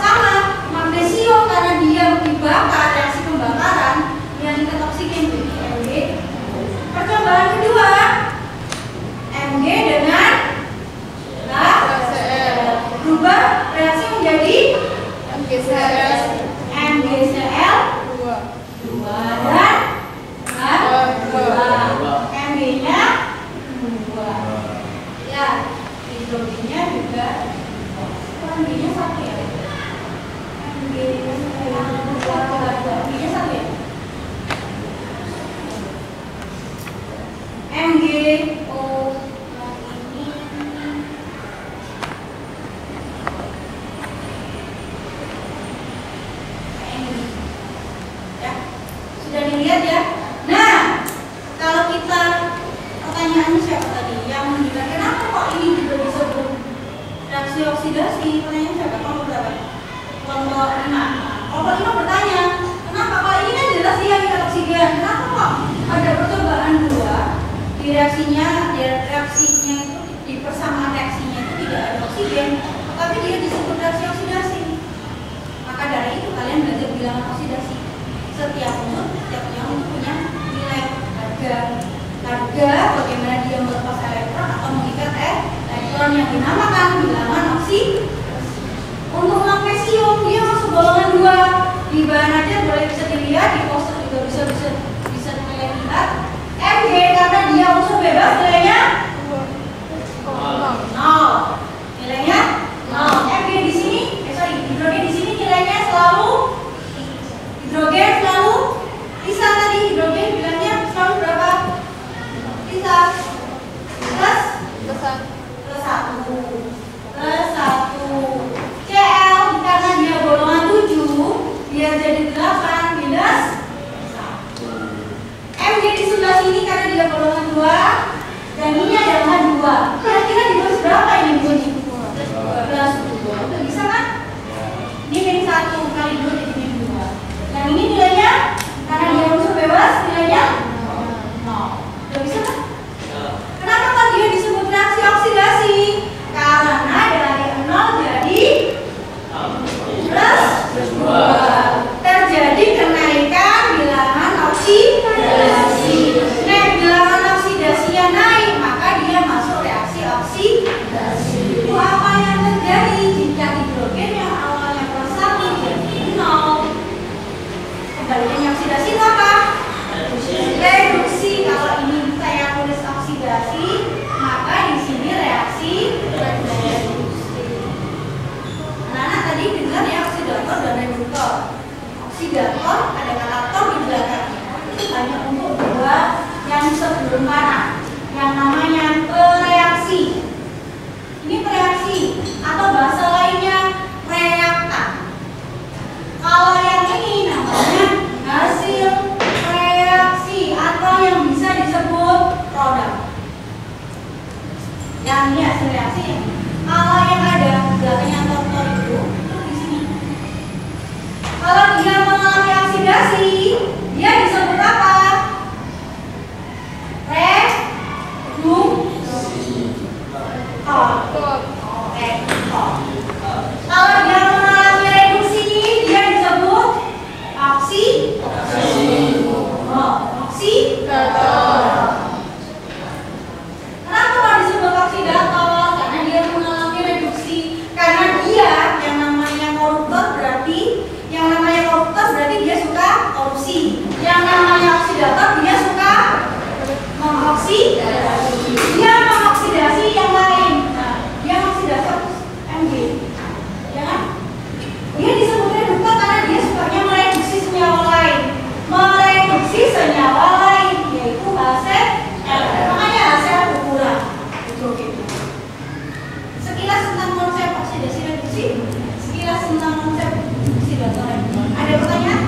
Sama magnesium karena dia dibakar, reaksi pembakaran, dia mengikat oksigen jadi Mg. Percobaan kedua, Mg dengan HCl berubah reaksi menjadi MgCl 2 dan H2. Mg-nya 2. Ya, hidrogennya juga Mg-nya 1 ya. Mg-nya 1 ya. MgO ini ya, sudah dilihat ya. Nah, kalau kita pertanyaannya siapa tadi yang menunjukkan kenapa kok ini juga disebut reaksi oksidasi? Pertanyaan siapa? Kelompok berapa? Kelompok 5. Kelompok 5 bertanya, kenapa kalau ini kan jelas dia mengikat oksigen, kenapa kok ada percobaan 2 reaksinya itu di persamaan reaksinya itu tidak ada oksigen, tapi dia disebut reaksi oksidasi. Maka dari itu kalian belajar bilangan oksidasi. Setiap unsur punya nilai harga. harga bagaimana dia melepas elektron atau mengikat elektron yang dinamakan bilangan oksidasi. Untuk magnesium dia masuk golongan 2. Di bahan aja bisa dilihat, di poster juga bisa dilihat. Mg karena dia unsur bebas nilainya 0. Nilainya 0. Mg di sini, hidrogen di sini nilainya selalu hidrogen selalu bisa tadi hidrogen bilangnya selalu berapa? Bisa plus 1. Cl karena dia golongan 7 dia jadi 8 minus 1. Mg di sebelah sini karena dia golongan 2 dan ini adalah 2. Kira-kira ditulis berapa ini bunyi? Plus 2. Udah bisa kan? Ini min 1 kali 2 jadi min 2. Yang ini nilainya karena dia unsur bebas nilainya 0. Udah bisa kan? Kenapa kok dia disebut reaksi oksidasi? Karena dari 0 jadi plus 2. Terjadi kenaikan bilangan oksidasi. Nah, bilangan oksidasinya naik, maka dia masuk reaksi oksidasi. Itu apa yang terjadi jika hidrogen yang awalnya plus 1 jadi 0? Kembalinya oksidasi itu apa? Reduksi. Kalau ini saya tulis oksidasi, maka di sini reaksi reduksi. Anak-anak tadi dengar ya oksidator dan reduktor. Oksidator ada kata tor di belakangnya. Itu hanya untuk dua yang sebelum mana, yang namanya pereaksi. Ini pereaksi atau bahasa lainnya reaktan. Kalau yang ini namanya hasil reaksi atau yang bisa disebut produk. Yang ini hasil reaksi. Kalau yang ada belakangnya tor itu di sini. Kalau dia mengalami oksidasi, dia disebut apa? Kalau dia mengalami reduksi, dia disebut oksidator. Kenapa kok disebut oksidator? Karena dia mengalami reduksi. Karena dia yang namanya koruptor berarti dia suka korupsi. Yang namanya oksidator dia suka mengoksidasi. Dia mengoksidasi yang lain. Nah, dia mengoksidasi Mg. Ya kan? Dia disebut reduktor karena dia sukanya mereduksi senyawa lain. Mereduksi senyawa lain yaitu HCl. Makanya HCl berkurang. Sekilas tentang konsep oksidasi reduksi. Sekilas tentang konsep oksidator reduktor. Ada pertanyaan?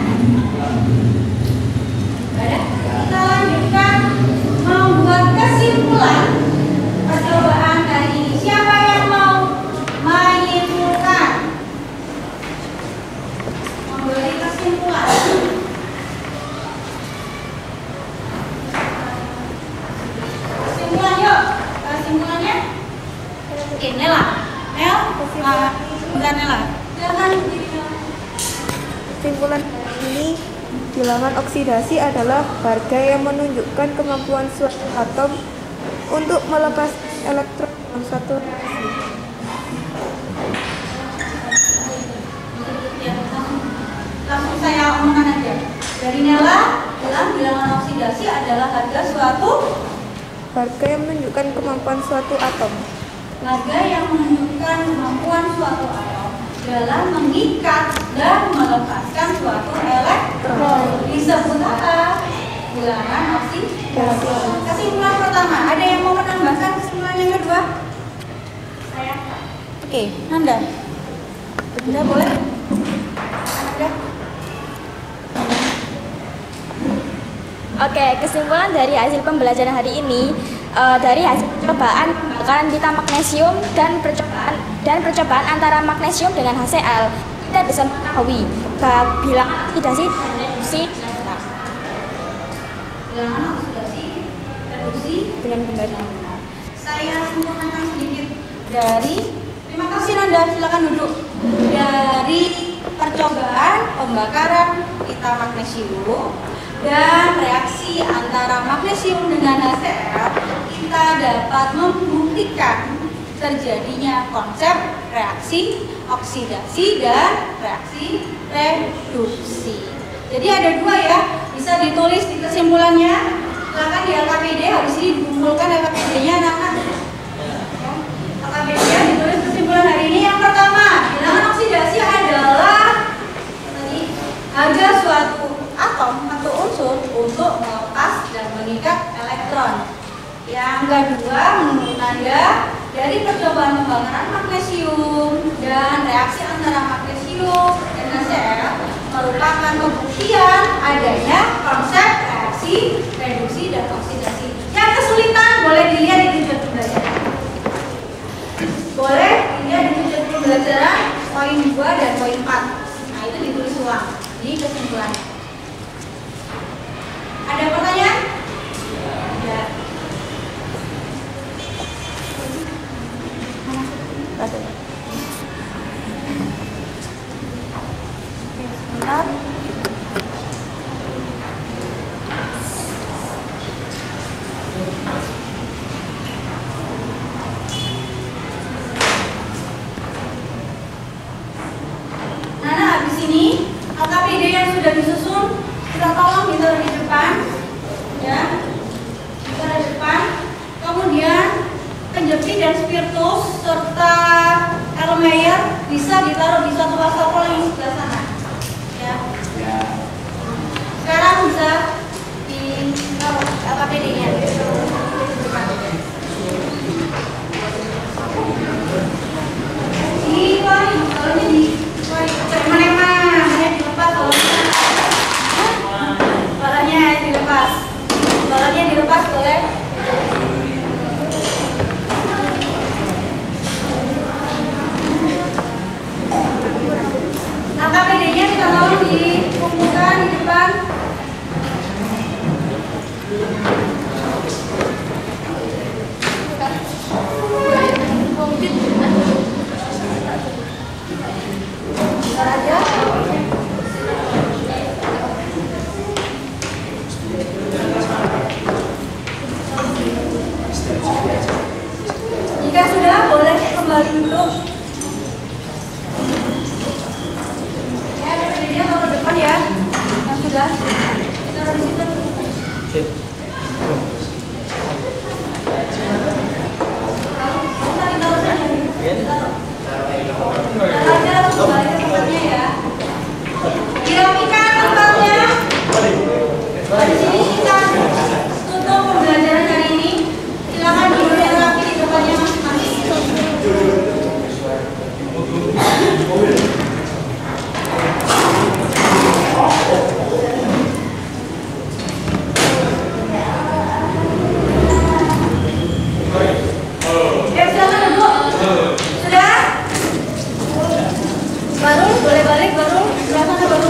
Ada? Kita lanjutkan membuat kesimpulan percobaan kali ini. Siapa yang mau menyimpulkan? Memberi kesimpulan. Kesimpulan yuk. Kesimpulannya? Oke, Nela. Bukan Nela. Silakan. Kesimpulan ini, bilangan oksidasi adalah harga yang menunjukkan kemampuan suatu atom untuk melepas elektron dalam suatu reaksi. Langsung saya omongkan aja. Dari Nela bilang bilangan oksidasi adalah harga suatu Harga yang menunjukkan kemampuan suatu atom. Harga yang menunjukkan kemampuan suatu atom dalam mengikat dan melepaskan suatu elektron disebut apa? Bilangan oksidasi. Kesimpulan pertama, ada yang mau menambahkan kesimpulan yang kedua? Saya. Oke, Anda boleh? Anda? Oke, kesimpulan dari hasil pembelajaran hari ini, dari hasil percobaan pembakaran pita magnesium dan percobaan antara magnesium dengan HCl, kita bisa mengetahui bahwa bilangan oksidasi reduksi Dengan benar. Saya simpulkan sedikit dari, terima kasih Nanda, silakan duduk. Dari percobaan pembakaran pita magnesium dan reaksi antara magnesium dengan HCl, kita dapat membuktikan terjadinya konsep reaksi oksidasi dan reaksi reduksi. Jadi ada dua ya, bisa ditulis di kesimpulannya. Silakan di LKPD, habis ini dikumpulkan LKPD-nya anak-anak. LKPD ditulis kesimpulan hari ini. Yang pertama, bilangan oksidasi adalah ada suatu atom atau unsur untuk melepas dan mengikat elektron. Yang kedua, menurut Anda, dari percobaan pembakaran magnesium dan reaksi antara magnesium dan HCl merupakan pembuktian adanya konsep reaksi, reduksi, dan oksidasi. Yang kesulitan boleh dilihat di tujuan pembelajaran. Boleh dilihat di tujuan pembelajaran poin 2 dan poin 4. Nah, itu ditulis ulang di kesimpulannya. Ada pertanyaan? Ya. Sebentar. Nana, habis ini LKPD yang sudah disusun kita tolong ditaruh di depan, ya, ditaruh di depan. Kemudian penjepit dan spiritus serta Erlenmeyer bisa ditaruh di satu wastafel yang sebelah sana, ya. Sekarang bisa ditaruh LKPD-nya. Di wari, taruhnya di wari. Mana dilepas balanya dilepas. Balanya dilepas boleh. LKPD-nya kita tolong dikumpulkan di depan. Jika sudah, boleh kembali dulu. Ya, LKPD-nya taruh depan ya. Yang sudah, taruh di situ. Dirapikan tempatnya. Di sini kita tutup pembelajaran hari ini. Silakan duduk rapi di tempatnya masing-masing. Silakan duduk. Sudah? Baru boleh balik baru. Sebelah sana baru.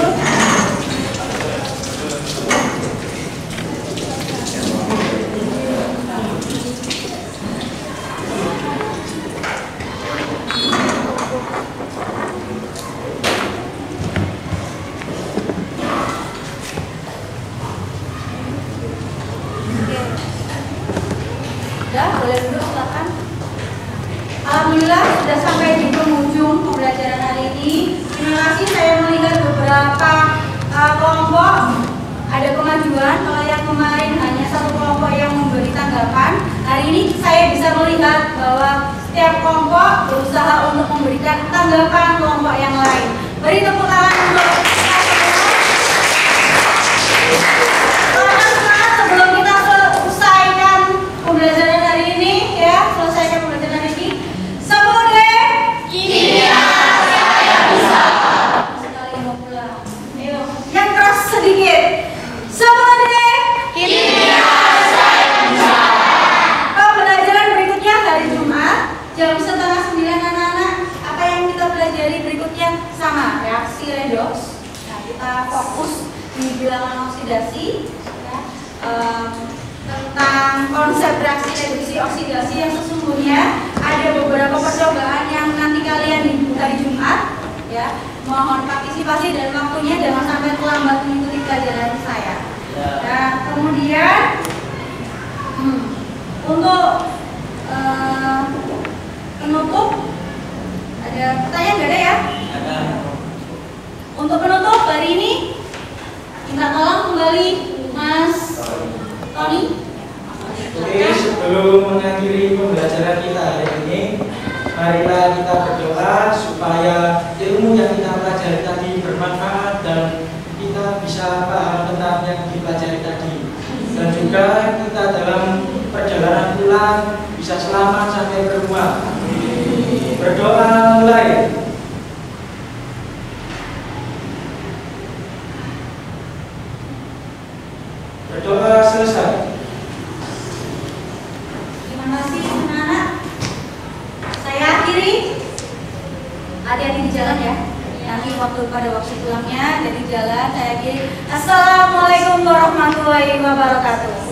Sudah, boleh duduk silakan. Alhamdulillah sudah sampai di penghujung pembelajaran hari ini. Terima kasih, saya melihat beberapa kelompok ada kemajuan. Kalau yang kemarin hanya satu kelompok yang memberi tanggapan, hari ini saya bisa melihat bahwa setiap kelompok berusaha untuk memberikan tanggapan kelompok yang lain. Beri tepuk tangan untuk semangat sebelum kita selesaikan pembelajaran hari ini, ya, selesaikan pembelajaran hari ini. Semoga kimia saya bisa. Sekali mau pulang. Ayo, yang keras sedikit. Semoga kimia saya bisa. Pembelajaran berikutnya hari Jumat jam 8:30 anak-anak. Apa yang kita pelajari berikutnya sama reaksi redoks. Nah, kita fokus di bilangan oksidasi, ya. Tentang konsep reaksi reduksi oksidasi yang sesungguhnya ada beberapa percobaan yang nanti kalian di hari Jumat, ya. Mohon partisipasi dan waktunya, jangan sampai terlambat mengikuti pelajaran saya. Kemudian untuk penutup, ada pertanyaan nggak ada ya? Untuk penutup hari ini, minta tolong kembali Mas Tony. Oke, sebelum mengakhiri pembelajaran kita hari ini, marilah kita berdoa supaya ilmu yang kita pelajari tadi bermanfaat dan kita bisa paham tentang yang dipelajari tadi. Dan juga kita dalam perjalanan pulang bisa selamat sampai ke rumah. Berdoa mulai. Berdoa selesai. Terima kasih anak-anak. Saya akhiri. Hati-hati di jalan ya. Nanti pada waktu pulangnya jadi jalan saya akhiri. Assalamualaikum warahmatullahi wabarakatuh.